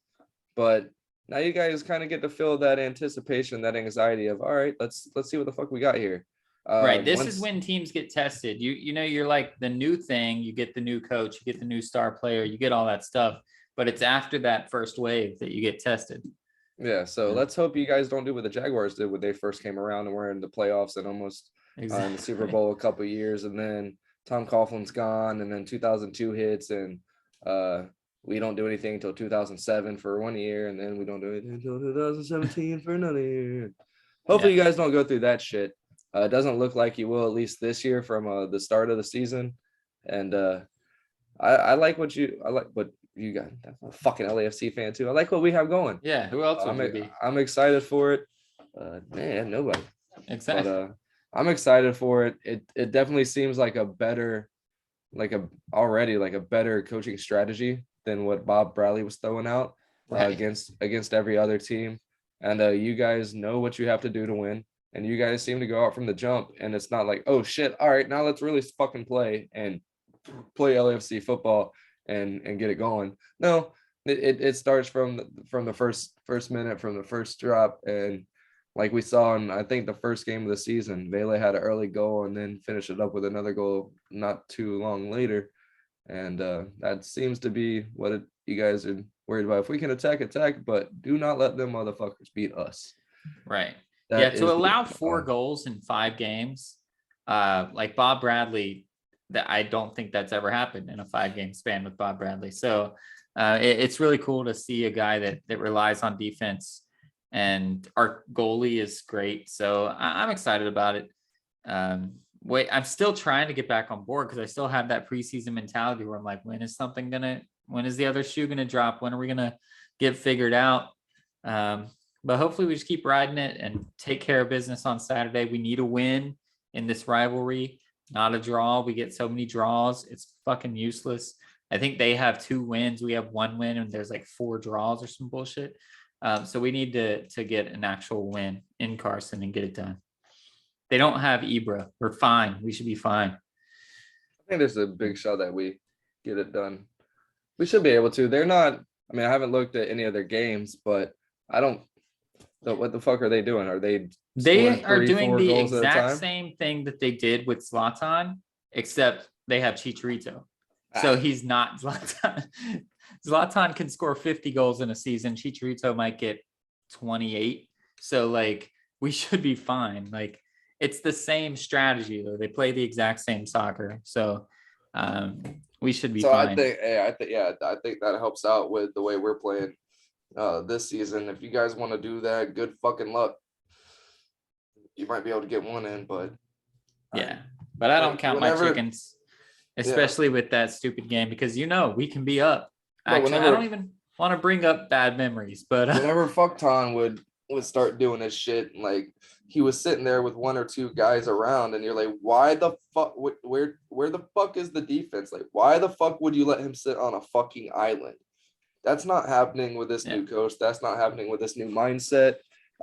but now you guys kind of get to feel that anticipation, that anxiety of, all right, let's see what the fuck we got here. Right. This is when teams get tested. You know, you're like the new thing. You get the new coach, you get the new star player, you get all that stuff. But it's after that first wave that you get tested. Yeah. So let's hope you guys don't do what the Jaguars did when they first came around and were in the playoffs and almost in the Super Bowl a couple of years. And then Tom Coughlin's gone, and then 2002 hits, and we don't do anything until 2007 for 1 year, and then we don't do it until 2017 for another year. Hopefully you guys don't go through that shit. It doesn't look like you will, at least this year from the start of the season. And I like what you got. I'm a fucking LAFC fan too. I like what we have going. Yeah, who else would be? I'm excited for it. Man, nobody. Exactly. But I'm excited for it. It definitely seems like a better coaching strategy than what Bob Bradley was throwing out against every other team. And you guys know what you have to do to win. And you guys seem to go out from the jump, and it's not like, oh shit, all right, now let's really fucking play LAFC football and get it going. No, it starts from the first minute, from the first drop. And like we saw in, I think, the first game of the season, Vela had an early goal and then finished it up with another goal not too long later. And that seems to be what you guys are worried about. If we can attack, but do not let them motherfuckers beat us. Right. To allow 4 goals in 5 games, like Bob Bradley, that I don't think that's ever happened in a 5-game span with Bob Bradley. So it's really cool to see a guy that relies on defense, and our goalie is great. So I'm excited about it. I'm still trying to get back on board because I still have that preseason mentality where I'm like, when is the other shoe going to drop? When are we going to get figured out? But hopefully we just keep riding it and take care of business on Saturday. We need a win in this rivalry, not a draw. We get so many draws. It's fucking useless. I think they have 2 wins. We have 1 win, and there's like 4 draws or some bullshit. So we need to get an actual win in Carson and get it done. They don't have Ibra. We're fine. We should be fine. I think there's a big shot that we get it done. We should be able to. They're not, I mean, I haven't looked at any of their games, but what the fuck are they doing? Are they are doing the exact same thing that they did with Zlatan, except they have Chicharito. So he's not Zlatan. Zlatan can score 50 goals in a season. Chicharito might get 28. So like, we should be fine. Like, it's the same strategy though. They play the exact same soccer. So we should be fine. I think that helps out with the way we're playing this season. If you guys want to do that, good fucking luck. You might be able to get one in, but but I don't count my chickens, especially with that stupid game, because we can be up. Actually, I don't even want to bring up bad memories, but whenever Fuckton would start doing this shit, like he was sitting there with 1 or 2 guys around, and you're like, why the fuck? Where the fuck is the defense? Like, why the fuck would you let him sit on a fucking island? That's not happening with this new coach. That's not happening with this new mindset.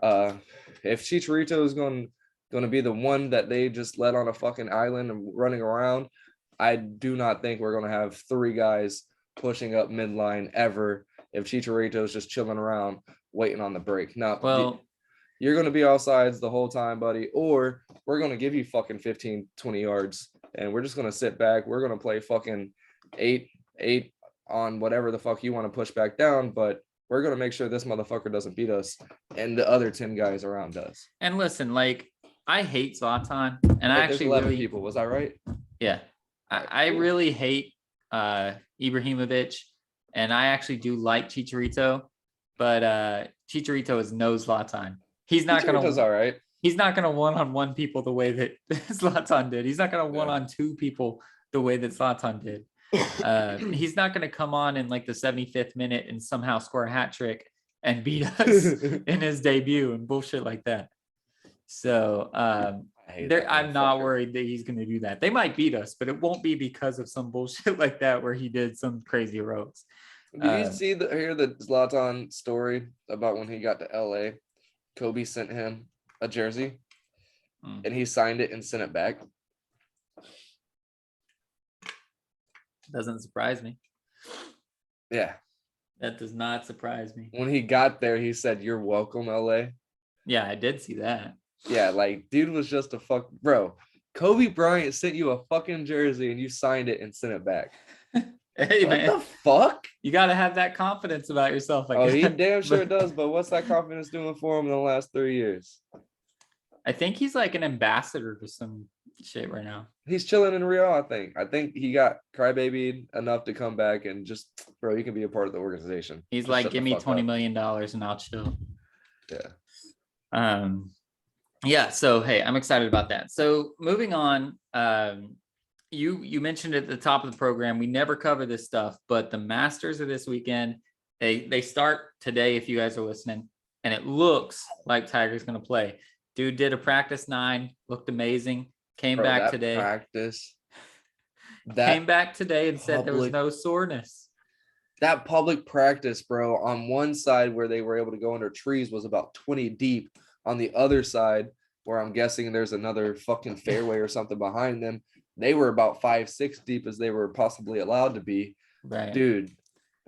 If Chicharito is going to be the one that they just let on a fucking island and running around, I do not think we're going to have 3 guys pushing up midline ever if Chicharito is just chilling around waiting on the break. Now, you're going to be offsides the whole time, buddy, or we're going to give you fucking 15, 20 yards, and we're just going to sit back. We're going to play fucking 8 on whatever the fuck you want to push back down, but we're going to make sure this motherfucker doesn't beat us and the other 10 guys around us. And listen, like, I hate Zlatan, and I actually 11 really people. Was I right? Yeah, I really hate Ibrahimovic, and I actually do like Chicharito, but Chicharito is no Zlatan. He's not going to. All right. He's not going to one-on-one people the way that Zlatan did. He's not going to one-on-two people the way that Zlatan did. He's not going to come on in like the 75th minute and somehow score a hat trick and beat us in his debut and bullshit like that. So I'm not worried that he's going to do that. They might beat us, but it won't be because of some bullshit like that where he did some crazy heroics. Did you hear the Zlatan story about when he got to LA? Kobe sent him a jersey and he signed it and sent it back. Doesn't surprise me. Yeah. That does not surprise me. When he got there, he said, "You're welcome, LA." Yeah, I did see that. Yeah, like, dude was just a fuck. Bro, Kobe Bryant sent you a fucking jersey and you signed it and sent it back. Hey, what man. the fuck? You got to have that confidence about yourself. He damn sure does, but what's that confidence doing for him in the last 3 years? I think he's like an ambassador to some shit right now. He's chilling in Rio, I think. I think he got crybaby enough to come back and just, bro, you can be a part of the organization. He's just like, give me $20 million and I'll chill. Yeah. Yeah. So, hey, I'm excited about that. So moving on, you mentioned at the top of the program, we never cover this stuff, but the Masters are this weekend. They start today if you guys are listening, and it looks like Tiger's going to play. Dude did a practice 9, looked amazing. Came back today. Came back today and said there was no soreness. That public practice, bro, on one side where they were able to go under trees was about 20 deep. On the other side, where I'm guessing there's another fucking fairway or something behind them, they were about 5-6 deep as they were possibly allowed to be. Right. Dude,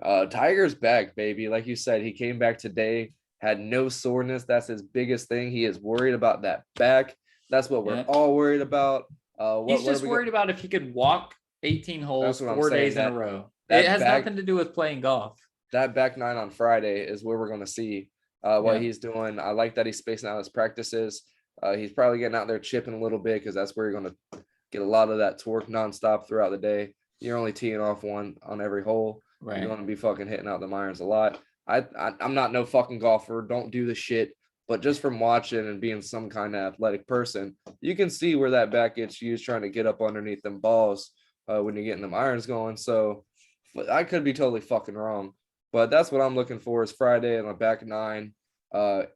Tiger's back, baby. Like you said, he came back today, had no soreness. That's his biggest thing. He is worried about that back. That's what we're all worried about. He's just worried about if he could walk 18 holes 4 days in a row. It has nothing to do with playing golf. That back 9 on Friday is where we're going to see what he's doing. I like that he's spacing out his practices. He's probably getting out there chipping a little bit because that's where you're going to get a lot of that torque nonstop throughout the day. You're only teeing off one on every hole. Right. You're going to be fucking hitting out the irons a lot. I'm not no fucking golfer. Don't do the shit. But just from watching and being some kind of athletic person, you can see where that back gets used trying to get up underneath them balls when you're getting them irons going. So I could be totally fucking wrong. But that's what I'm looking for is Friday and a back 9.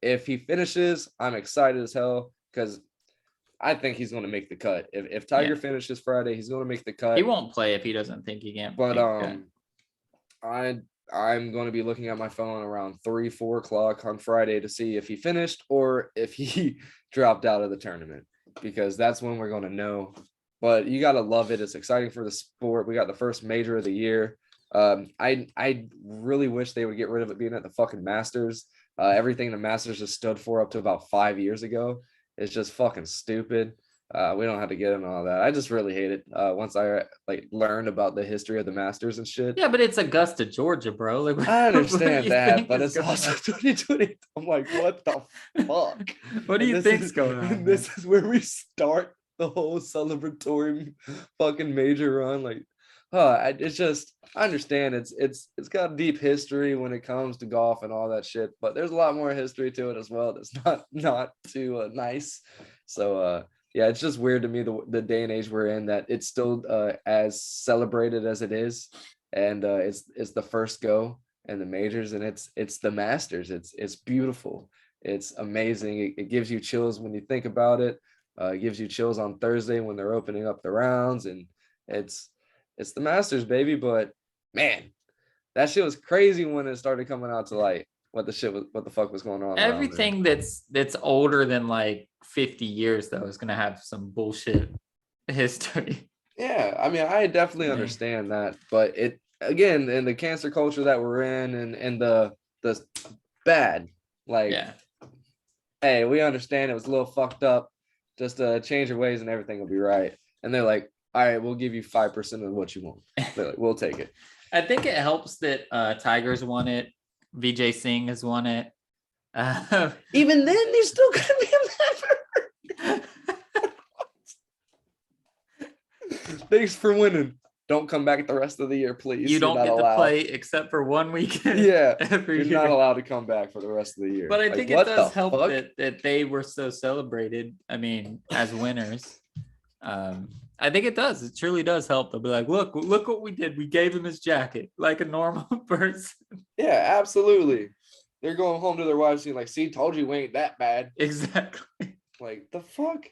If he finishes, I'm excited as hell because I think he's going to make the cut. If Tiger finishes Friday, he's going to make the cut. He won't play if he doesn't think he can. But I'm going to be looking at my phone around 3-4 o'clock on Friday to see if he finished or if he dropped out of the tournament, because that's when we're going to know. But you got to love it. It's exciting for the sport. We got the first major of the year. I really wish they would get rid of it being at the fucking Masters. Everything the Masters has stood for up to about 5 years ago is just fucking stupid. We don't have to get into all that. I just really hate it. Once I learned about the history of the Masters and shit. Yeah, but it's Augusta, Georgia, bro. Like, I understand that, but it's also 2020. I'm like, what the fuck? What do you think's going on? This is where we start the whole celebratory fucking major run. Like, it's just, I understand it's got deep history when it comes to golf and all that shit, but there's a lot more history to it as well. That's not too nice. So yeah, it's just weird to me the day and age we're in that it's still as celebrated as it is, and it's the first go in the majors, and it's the Masters. It's beautiful. It's amazing. It gives you chills when you think about it. It gives you chills on Thursday when they're opening up the rounds, and it's the Masters, baby. But man, that shit was crazy when it started coming out to light. What the fuck was going on? Everything that's older than like 50 years though is gonna have some bullshit history. Yeah, I mean, I definitely understand that, but it again in the cancer culture that we're in, and the bad, like, hey, we understand it was a little fucked up. Just change your ways and everything will be right. And they're like, all right, we'll give you 5% of what you want. They're like, we'll take it. I think it helps that Tigers won it Vijay Singh has won it. Even then, they're still gonna be a member. Thanks for winning. Don't come back the rest of the year, please. You don't get to play except for one weekend. Yeah, you're not allowed to come back for the rest of the year. But I think it does help that they were so celebrated. I mean, as winners. I think it does. It truly does help. They'll be like, look what we did. We gave him his jacket like a normal person. Yeah, absolutely. They're going home to their wives and like, see, told you we ain't that bad. Exactly. Like, the fuck?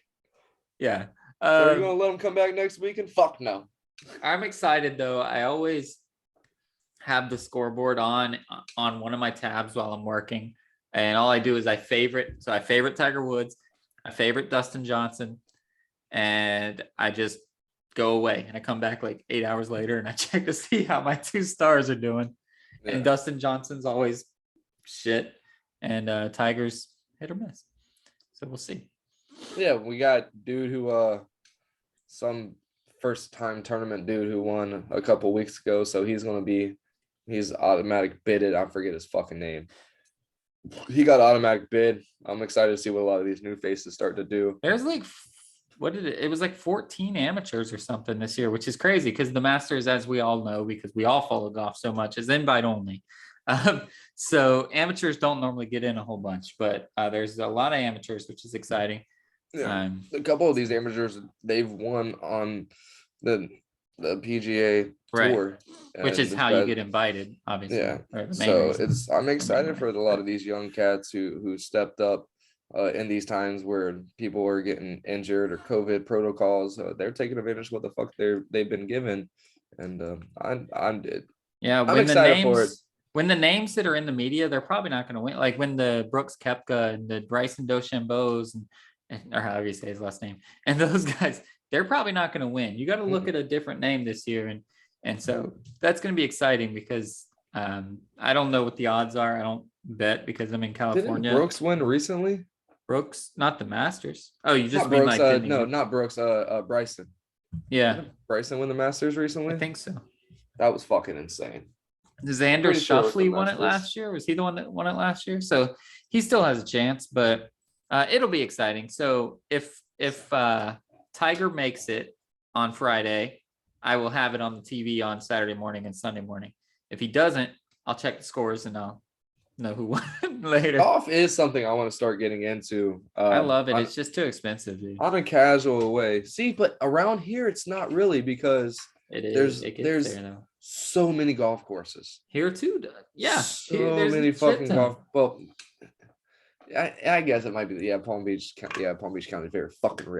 Yeah. So are you going to let them come back next weekend? Fuck no. I'm excited, though. I always have the scoreboard on one of my tabs while I'm working. And all I do is I favorite Tiger Woods. I favorite Dustin Johnson. And I just go away. And I come back like 8 hours later and I check to see how my 2 stars are doing. Yeah. And Dustin Johnson's always shit. And Tiger's hit or miss. So we'll see. Yeah, we got dude who some first time tournament dude who won a couple weeks ago, so he's automatic bidded. I forget his fucking name. He got automatic bid. I'm excited to see what a lot of these new faces start to do. There's like it was like 14 amateurs or something this year, which is crazy because the Masters, as we all know, because we all follow golf so much, is invite only. So amateurs don't normally get in a whole bunch, but there's a lot of amateurs, which is exciting. Yeah. A couple of these amateurs, they've won on the PGA tour, which is how you get invited, obviously. Yeah. So I'm excited for a lot of these young cats who stepped up in these times where people are getting injured or COVID protocols. They're taking advantage of what the fuck they've been given, and I'm excited for it. When the names that are in the media, they're probably not going to win. Like when the Brooks Koepka and the Bryson DeChambeau's or however you say his last name, and those guys, they're probably not going to win. You got to look at a different name this year, and so that's going to be exciting because I don't know what the odds are. I don't bet because I'm in California. Didn't Brooks win recently? Brooks, not the Masters. Oh, you just not mean Brooks, like no, not Brooks. Bryson. Yeah, didn't Bryson win the Masters recently? I think so. That was fucking insane. Xander Schauffele won it last year. Was he the one that won it last year? So he still has a chance, but it'll be exciting. So if Tiger makes it on Friday, I will have it on the TV on Saturday morning and Sunday morning. If he doesn't, I'll check the scores and I'll know who won later. Golf is something I want to start getting into. I love it. It's just too expensive, dude. On a casual way. See, but around here, it's not really because there's so many golf courses here too. Yeah, so many fucking golf. Well, I guess it might be Palm Beach County Fair.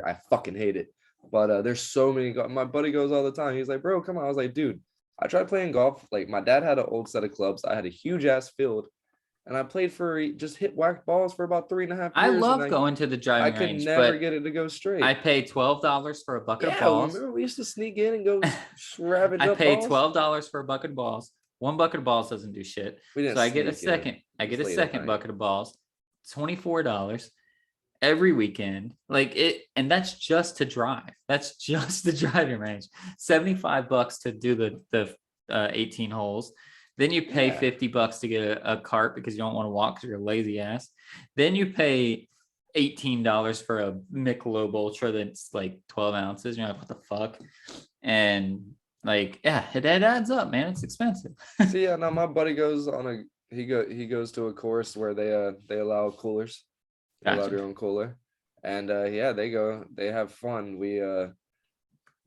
I fucking hate it. But there's so many. My buddy goes all the time. He's like, bro, come on. I was like, dude, I tried playing golf. Like my dad had an old set of clubs. I had a huge ass field, and I played just hit whack balls for about 3.5 years. I love going to the driving range. I could never get it to go straight. I pay $12 for a bucket of balls. Remember we used to sneak in and go ravage up balls? I paid $12 for a bucket of balls. One bucket of balls doesn't do shit. So I get a second. I get a second bucket of balls. $24 every weekend. Like it, and that's just to drive. That's just the driving range. $75 to do the 18 holes. Then you pay $50 to get a cart because you don't want to walk because you're a lazy ass. Then you pay $18 for a Michelob Ultra that's like 12 ounces. You're like, what the fuck? And like, yeah, it adds up, man. It's expensive. See, now my buddy goes on he goes to a course where they allow coolers. They allow your own cooler. And they have fun. We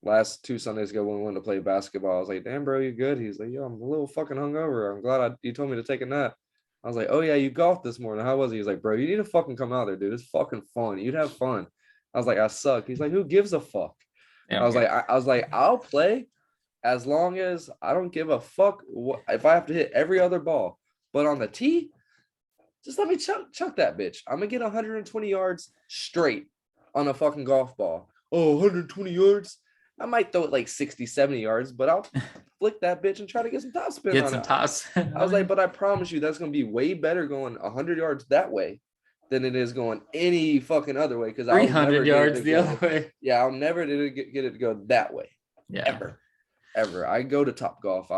last 2 Sundays ago when we went to play basketball, I was like, damn, bro, you good? He's like, yo, I'm a little fucking hungover. I'm glad you told me to take a nap. I was like, oh yeah, you golfed this morning. How was it? He's like, bro, you need to fucking come out there, dude. It's fucking fun. You'd have fun. I was like, I suck. He's like, who gives a fuck? Yeah, I was like, I'll play as long as I don't give a fuck if I have to hit every other ball. But on the tee, just let me chuck that bitch. I'm gonna get 120 yards straight on a fucking golf ball. Oh, 120 yards. I might throw it like 60, 70 yards, but I'll flick that bitch and try to get some top spin on it. I was like, but I promise you that's going to be way better going 100 yards that way than it is going any fucking other way. Because 300 yards the other way. Yeah, I'll never get it to go that way. Yeah. Ever. I go to Top Golf.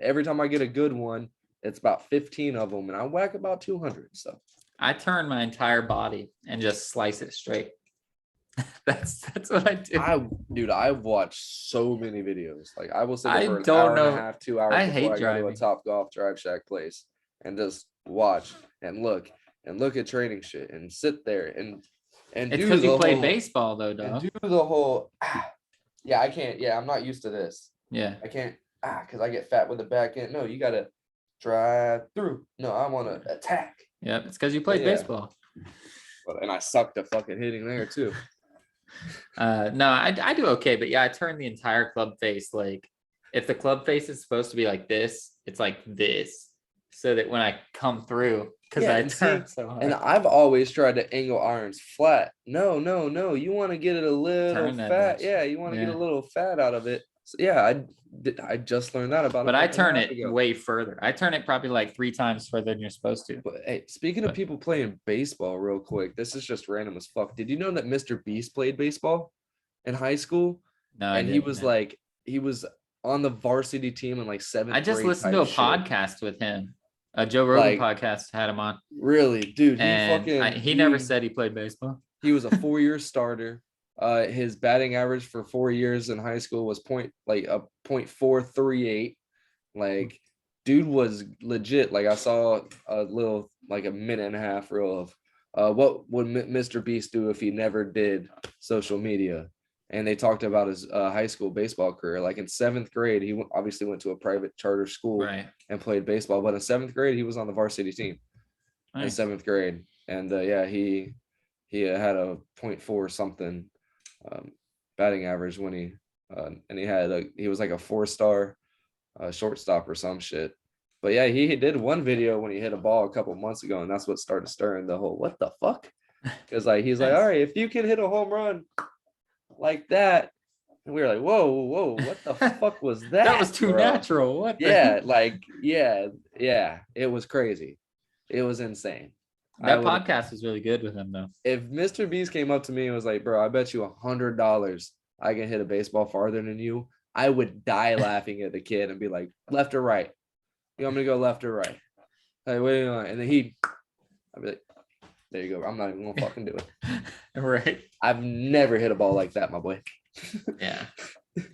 Every time I get a good one, it's about 15 of them, and I whack about 200. So I turn my entire body and just slice it straight. That's what I do. I've watched so many videos. Like I will sit there for an don't hour know. and a half, 2 hours I before hate I go to a driving. Top Golf Drive Shack place and just watch and look at training shit and sit there and It's do because the you play whole baseball though, dog. and do the whole. Yeah, I can't. Yeah, I'm not used to this. Yeah, I can't because I get fat with the back end. No, you gotta drive through. No, I want to attack. yeah. It's because you played baseball. And I sucked at fucking hitting there too. No, I do okay, but yeah, I turn the entire club face. Like if the club face is supposed to be like this, it's like this, so that when I come through, because I turn so hard. And I've always tried to angle irons flat. No. You want to get it a little fat. Yeah, you want to get a little fat out of it. So yeah, I just learned that about. But I turn it way further. I turn it probably like 3 times further than you're supposed to. But hey, speaking of people playing baseball, real quick, this is just random as fuck. Did you know that Mr. Beast played baseball in high school? No, and he was on the varsity team in like 7th grade. I just listened to a podcast with him. A Joe Rogan podcast had him on. Really, dude? He never said he played baseball. He was a 4-year starter. His batting average for 4 years in high school was .438. Like, dude was legit. Like, I saw a minute and a half reel of what would Mr. Beast do if he never did social media. And they talked about his high school baseball career. Like in 7th grade, he obviously went to a private charter school and played baseball. But in 7th grade, he was on the varsity team in 7th grade. And he had a .4 something batting average when he was like a 4-star shortstop or some shit. But yeah, he did one video when he hit a ball a couple months ago, and that's what started stirring the whole what the fuck? Because he's like, all right, if you can hit a home run like that, and we were like, whoa, what the fuck was that? That was too natural. What? Yeah, it was crazy. It was insane. That podcast was really good with him though. If Mr. Beast came up to me and was like, bro, I bet you $100 I can hit a baseball farther than you, I would die laughing at the kid and be like, left or right? You want me to go left or right? Hey, what do you want? And then I'd be like, there you go. I'm not even gonna fucking do it. Right. I've never hit a ball like that, my boy. Yeah. Yeah,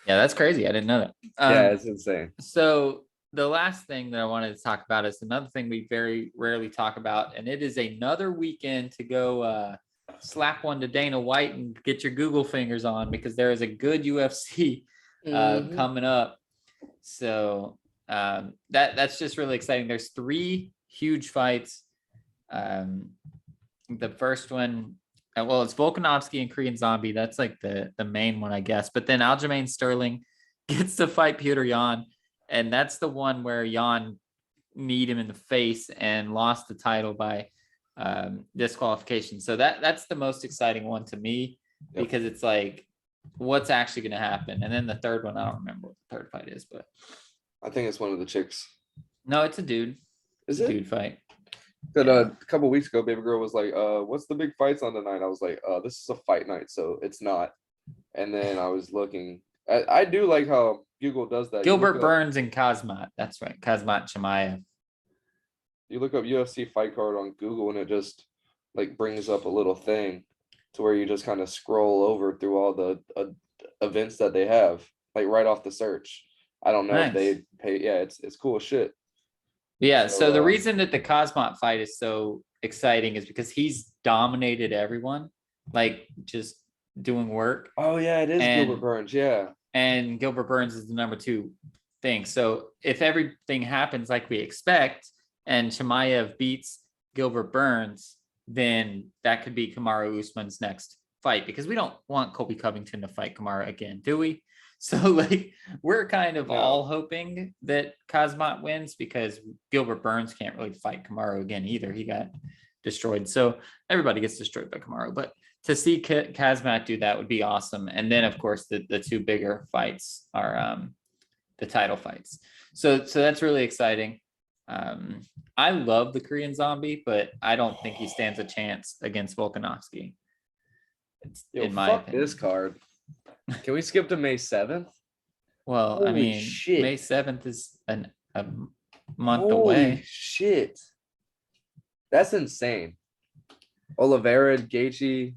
that's crazy. I didn't know that. Yeah, it's insane. So the last thing that I wanted to talk about is another thing we very rarely talk about, and it is another weekend to go slap one to Dana White and get your Google fingers on, because there is a good UFC coming up. So that's just really exciting. There's 3 huge fights. The first one, well, it's Volkanovski and Korean Zombie. That's like the main one, I guess. But then Aljamain Sterling gets to fight Petr Yan, and that's the one where Yan kneed him in the face and lost the title by disqualification. So that's the most exciting one to me, because it's like, what's actually going to happen? And then the third one, I don't remember what the third fight is, but I think it's one of the chicks. No, it's a dude. Is it? Dude fight. That a couple weeks ago, baby girl was like, what's the big fights on tonight? I was like, this is a fight night, so it's not. And then I was looking. I do like how Google does that. Gilbert Burns and Kazmat. That's right. Kazmat Chimaev. You look up UFC fight card on Google, and it just like brings up a little thing to where you just kind of scroll over through all the events that they have, like right off the search. I don't know if they pay. Yeah, it's cool as shit. Yeah. So the reason that the Kazmat fight is so exciting is because he's dominated everyone, like just doing work. Oh yeah, it is Gilbert Burns. Yeah. And Gilbert Burns is the number 2 thing. So if everything happens like we expect and Chimaev beats Gilbert Burns, then that could be Kamaru Usman's next fight, because we don't want Colby Covington to fight Kamaru again, do we? So like we're kind of all hoping that Kazmat wins, because Gilbert Burns can't really fight Kamaru again either. He got destroyed. So everybody gets destroyed by Kamaru, but to see Kazmat do that would be awesome. And then of course the 2 bigger fights are the title fights. So that's really exciting. I love the Korean Zombie, but I don't think he stands a chance against Volkanovski. In my opinion. This card. Can we skip to May 7th? Well, Holy shit. May 7th is a month away. Shit. That's insane. Oliveira, Gaethje,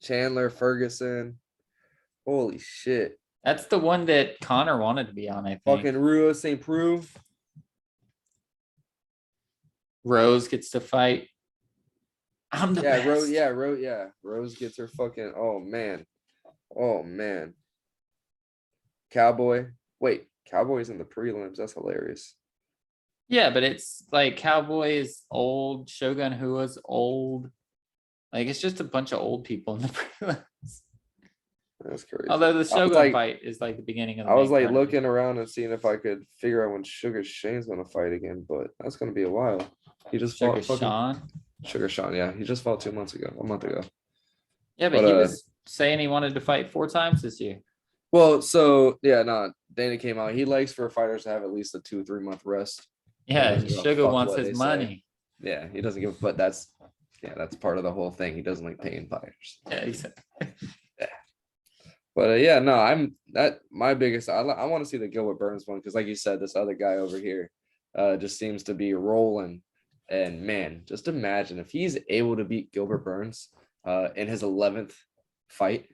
Chandler, Ferguson. Holy shit. That's the one that Connor wanted to be on, I think. Fucking Rua St. Preux. Rose gets to fight. I'm the best. Rose gets her fucking oh man. Cowboy. Wait, Cowboy's in the prelims. That's hilarious. Yeah, but it's like Cowboy is old, Shogun Hua's old. Like it's just a bunch of old people in the prelims. That's crazy. Although the Shogun fight is like the beginning of the I was like looking around and seeing if I could figure out when Sugar Shane's gonna fight again, but that's gonna be a while. He just fought Sugar Sean, yeah. He just fought 2 months ago, a month ago. Yeah, but he was saying he wanted to fight 4 times this year. Well, so yeah, Dana came out. He likes for fighters to have at least a 2-3 month rest. Yeah, Sugar wants his money. Yeah, he doesn't give, but that's part of the whole thing. He doesn't like paying fighters. Yeah, he said. Yeah. But my biggest. I want to see the Gilbert Burns one because, like you said, this other guy over here just seems to be rolling. And man, just imagine if he's able to beat Gilbert Burns in his 11th fight.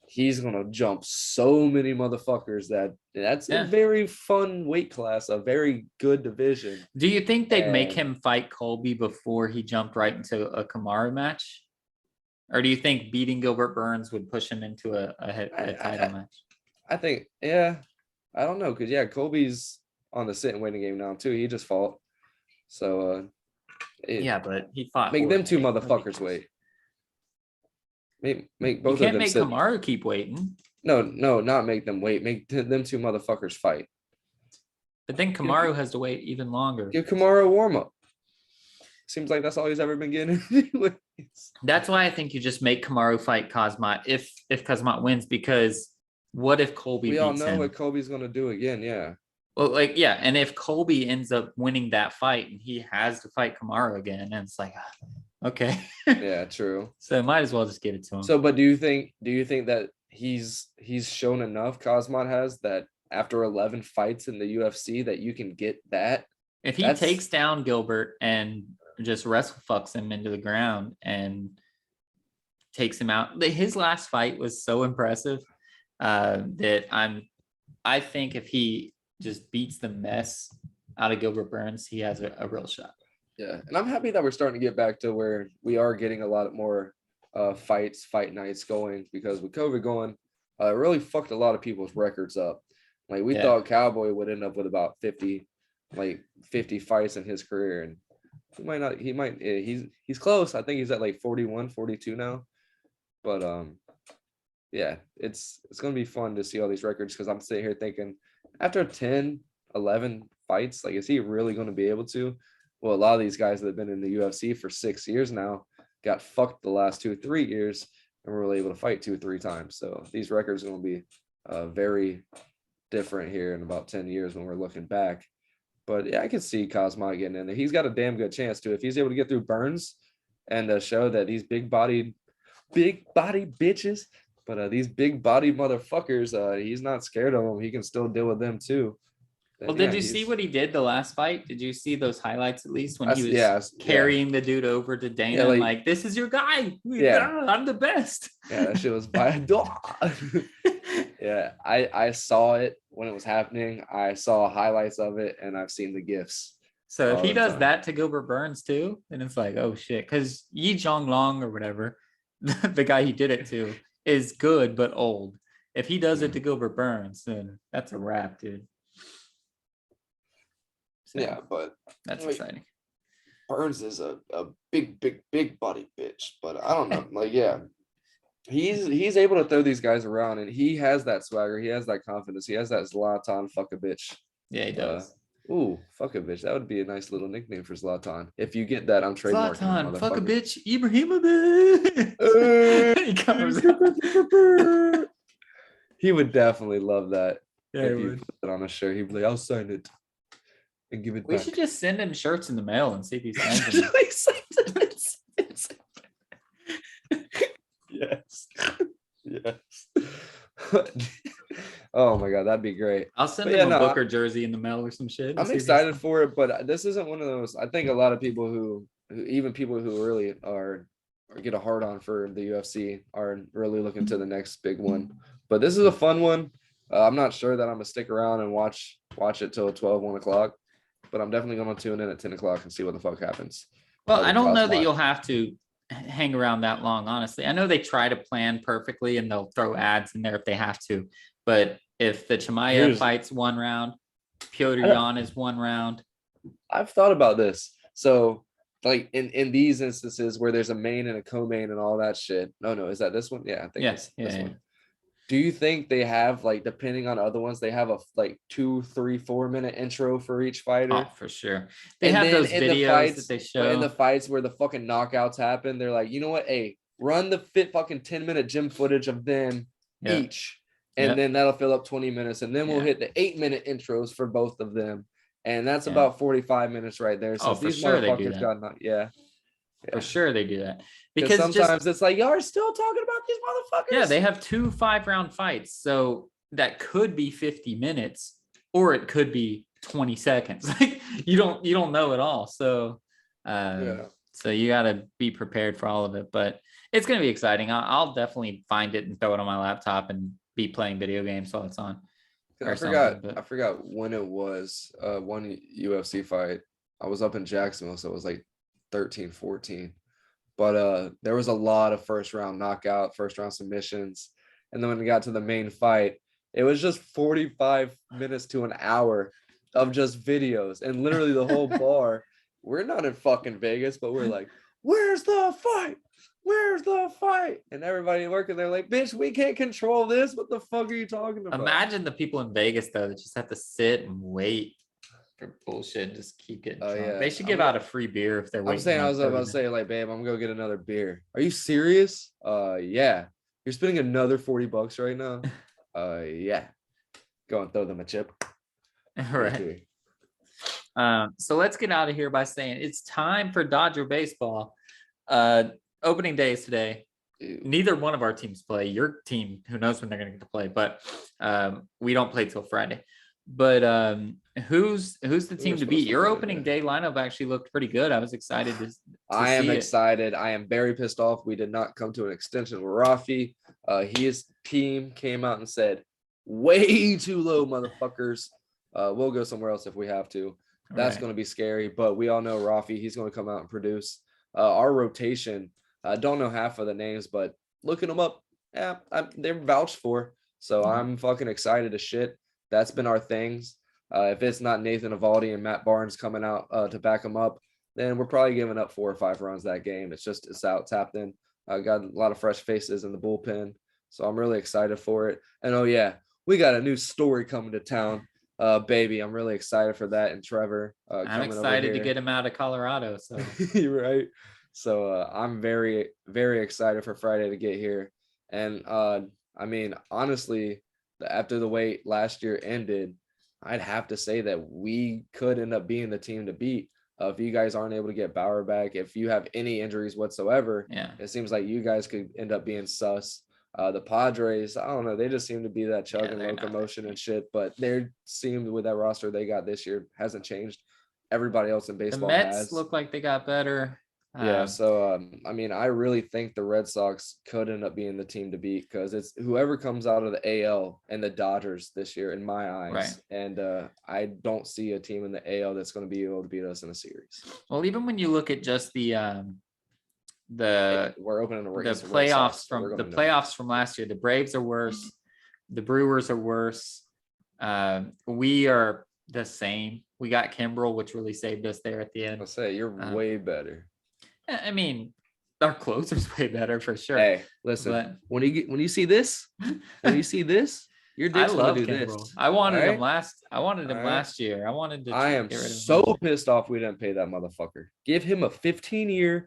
He's gonna jump so many motherfuckers that's a very fun weight class, a very good division. Do you think they'd make him fight Colby before he jumped right into a Kamaru match? Or do you think beating Gilbert Burns would push him into a title match? I think, I don't know, because Colby's on the sit and waiting game now too. He just fought. So but he fought. Make them 2 motherfuckers wait. Make both of them. You can't make Kamaru keep waiting. No, not make them wait. Make them 2 motherfuckers fight. But then Kamaru has to wait even longer. Give Kamaru a warm up. Seems like that's all he's ever been getting. That's why I think you just make Kamaru fight Kazmat if Kazmat wins, because what if Colby beats him? We all know what Colby's gonna do again. Yeah. Well, and if Colby ends up winning that fight and he has to fight Kamaru again, and it's like, okay. Yeah, true. So might as well just give it to him. So, but do you think that he's shown enough, Kazmat has, that after 11 fights in the UFC that you can get that? If he takes down Gilbert and just wrestle fucks him into the ground and takes him out, his last fight was so impressive that I think if he just beats the mess out of Gilbert Burns, he has a real shot. Yeah, and I'm happy that we're starting to get back to where we are getting a lot more fight nights going, because with COVID going, it really fucked a lot of people's records up. Like we thought Cowboy would end up with about 50 fights in his career, and he's close. I think he's at like 41, 42 now. But it's going to be fun to see all these records, because I'm sitting here thinking, after 10, 11 fights, like, is he really going to be able to? Well, a lot of these guys that have been in the UFC for 6 years now got fucked the last 2 or 3 years and were really able to fight 2 or 3 times. So these records are going to be very different here in about 10 years when we're looking back. But yeah, I can see Kazmat getting in there. He's got a damn good chance too. If he's able to get through Burns and show that these big body bitches, but these big body motherfuckers, he's not scared of them. He can still deal with them too. Well, did you see what he did the last fight? Did you see those highlights at least when he was carrying the dude over to Dana? Like, this is your guy. I'm the best. Yeah, that shit was by a dog. Yeah, I saw it when it was happening. I saw highlights of it, and I've seen the GIFs. So if he does that to Gilbert Burns too, then it's like, oh shit. Because Yi Zhong Long or whatever, the guy he did it to, is good but old. If he does it to Gilbert Burns, then that's a wrap, dude. So, yeah, but that's exciting. Burns is a big body bitch, but I don't know. He's able to throw these guys around, and he has that swagger. He has that confidence. He has that Zlatan fuck a bitch. Yeah, he does. Fuck a bitch. That would be a nice little nickname for Zlatan. If you get that, I'm trademarking. Zlatan, fuck a bitch, Ibrahimovic. He comes out. He would definitely love that. Yeah, if you put it on a shirt, he'd be like, I'll sign it and give it back. We should just send him shirts in the mail and see if he signs them. Yes. Oh my God, that'd be great. I'll send him a Booker jersey in the mail or some shit. I'm excited for it, but this isn't one of those. I think a lot of people who even people who really are or get a hard on for the UFC are really looking to the next big one. But this is a fun one. I'm not sure that I'm gonna stick around and watch it till 1 o'clock, but I'm definitely gonna tune in at 10 o'clock and see what the fuck happens. Well, I don't know that you'll have to hang around that long, honestly. I know they try to plan perfectly and they'll throw ads in there if they have to, but if the Chimaev fight's 1 round, Petr Yan is 1 round. I've thought about this. So like in these instances where there's a main and a co-main and all that shit. No, is that this one? Yeah, I think yes. This one. Do you think they have, like, depending on other ones, they have a like 2, 3, 4 minute intro for each fighter? Oh, for sure. They have those videos that they show in the fights where the fucking knockouts happen. They're like, you know what? Hey, run the fucking 10-minute gym footage of them each. And then that'll fill up 20 minutes. And then we'll hit the 8-minute intros for both of them. And that's about 45 minutes right there. So for sure they do that. For sure they do that. Because sometimes it's like, y'all are still talking about these motherfuckers. Yeah, they have 2 5-round fights. So that could be 50 minutes or it could be 20 seconds. Like you don't know at all. So so you got to be prepared for all of it. But it's going to be exciting. I'll definitely find it and throw it on my laptop and be playing video games while it's on. I forgot when it was one UFC fight. I was up in Jacksonville, so it was like 13, 14. But there was a lot of first round knockout, first round submissions. And then when we got to the main fight, it was just 45 minutes to an hour of just videos. And literally the whole bar, we're not in fucking Vegas, but we're like, where's the fight? Where's the fight? And everybody working there like, bitch, we can't control this. What the fuck are you talking about? Imagine the people in Vegas, though, that just have to sit and wait for bullshit and just keep getting drunk. Yeah. They should give out a free beer if they're waiting. I was about to say, like, babe, I'm gonna go get another beer. Are you serious? Yeah. You're spending another $40 right now? Yeah. Go and throw them a chip. All right. So let's get out of here by saying it's time for Dodger baseball. Opening day is today. Neither one of our teams play. Your team, who knows when they're going to get to play, but we don't play till Friday. But who's the team to beat? Your opening day lineup actually looked pretty good. I was excited to I am excited. I am very pissed off. We did not come to an extension with Rafi. His team came out and said, way too low, motherfuckers. We'll go somewhere else if we have to. That's going to be scary. But we all know Rafi. He's going to come out and produce. Our rotation, I don't know half of the names, but looking them up, they're vouched for. So I'm fucking excited as shit. That's been our things. If it's not Nathan Eovaldi and Matt Barnes coming out to back them up, then we're probably giving up 4 or 5 runs that game. It's out, tapped in. Got a lot of fresh faces in the bullpen. So I'm really excited for it. And oh yeah, we got a new story coming to town. Baby, I'm really excited for that. And Trevor, I'm excited to get him out of Colorado. So you're right. So I'm very, very excited for Friday to get here. And I mean, honestly, after the wait last year ended, I'd have to say that we could end up being the team to beat. If you guys aren't able to get Bauer back, if you have any injuries whatsoever, it seems like you guys could end up being sus. The Padres, I don't know, they just seem to be that chugging locomotion and shit, but they seemed with that roster they got this year hasn't changed. Everybody else in baseball the Mets look like they got better. So I mean, I really think the Red Sox could end up being the team to beat because it's whoever comes out of the AL and the Dodgers this year in my eyes. Right. And I don't see a team in the AL that's going to be able to beat us in a series. Well, even when you look at just we're opening the playoffs playoffs from last year, the Braves are worse, the Brewers are worse. We are the same. We got Kimbrel, which really saved us there at the end. I'll say you're way better. I mean, our closer's way better for sure. Hey, listen, but when you see this, your dick's gonna do Kimbrel. this. I wanted him last. I wanted him last year. I wanted to. I am so pissed off we didn't pay that motherfucker. Give him a 15-year, $1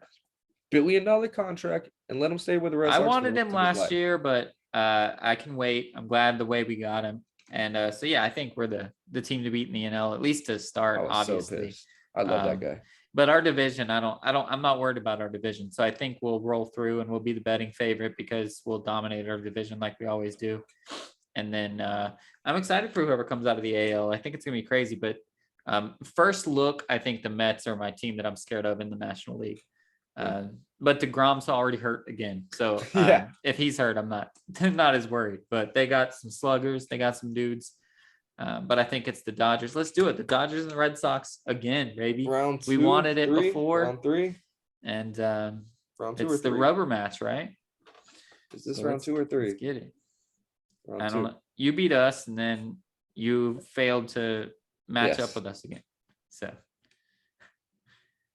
billion contract and let him stay with the Red Sox. I wanted him last year, but I can wait. I'm glad the way we got him. And so yeah, I think we're the team to beat in the NL, at least to start. Obviously, so I love that guy. But our division, I'm not worried about our division. So I think we'll roll through and we'll be the betting favorite because we'll dominate our division like we always do. And then I'm excited for whoever comes out of the AL. I think it's going to be crazy. But first look, I think the Mets are my team that I'm scared of in the National League. But DeGrom's already hurt again. So if he's hurt, I'm not as worried. But they got some sluggers. They got some dudes. But I think it's the Dodgers. Let's do it. The Dodgers and the Red Sox again, baby. Round 2, we wanted it 3, before. Round 3. And round 2 it's the rubber match, right? Is this round 2 or 3? Let's get it. Round I don't know. You beat us, and then you failed to match up with us again. So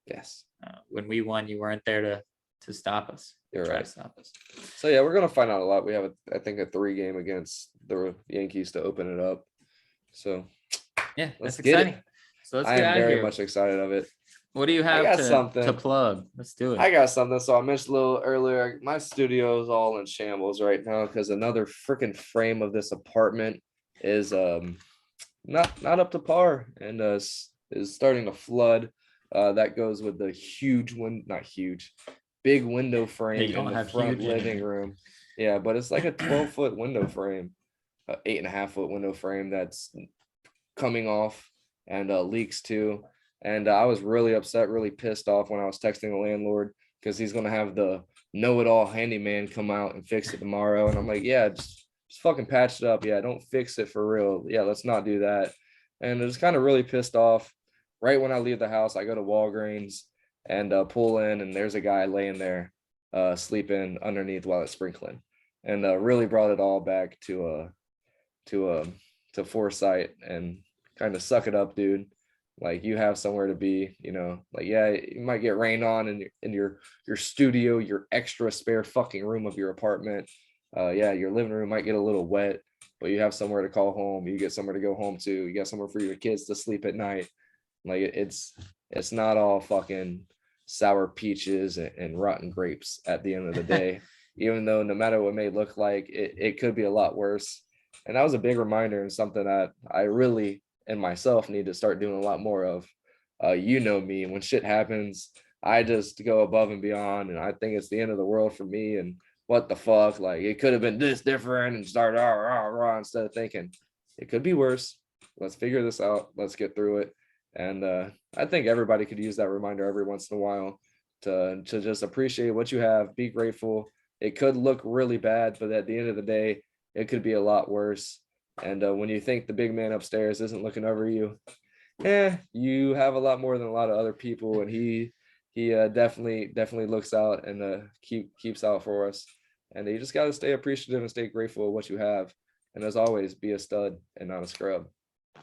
yes, when we won, you weren't there to stop us. You're try right. to stop us. So yeah, we're gonna find out a lot. We have I think a 3 game against the Yankees to open it up. So yeah, that's exciting. So let's get out of here. I am very much excited of it. What do you have to plug? Let's do it. I got something. So I mentioned a little earlier, my studio is all in shambles right now because another freaking frame of this apartment is not up to par and is starting to flood. That goes with the big window frame in the front living room. Yeah, but it's like a 12-foot window frame, 8.5-foot window frame that's coming off and leaks too. And I was really upset, really pissed off when I was texting the landlord because he's going to have the know-it-all handyman come out and fix it tomorrow. And I'm like, yeah, just fucking patch it up. Yeah, don't fix it for real. Yeah, let's not do that. And I was kind of really pissed off. Right when I leave the house, I go to Walgreens and pull in, and there's a guy laying there sleeping underneath while it's sprinkling. And really brought it all back to foresight and kind of suck it up, dude. Like, you have somewhere to be, like, yeah, you might get rained on in your studio, your extra spare fucking room of your apartment. Yeah, your living room might get a little wet, but you have somewhere to call home. You get somewhere to go home to. You got somewhere for your kids to sleep at night. Like, it's not all fucking sour peaches and rotten grapes at the end of the day, even though no matter what it may look like, it could be a lot worse. And that was a big reminder and something that I really and myself need to start doing a lot more of. Me, when shit happens, I just go above and beyond, and I think it's the end of the world for me, and what the fuck, like, it could have been this different, and start instead of thinking it could be worse. Let's figure this out, let's get through it. And I think everybody could use that reminder every once in a while to just appreciate what you have, be grateful. It could look really bad, but at the end of the day, it could be a lot worse. And when you think the big man upstairs isn't looking over you, you have a lot more than a lot of other people. And he definitely looks out and keeps out for us. And you just got to stay appreciative and stay grateful of what you have. And as always, be a stud and not a scrub.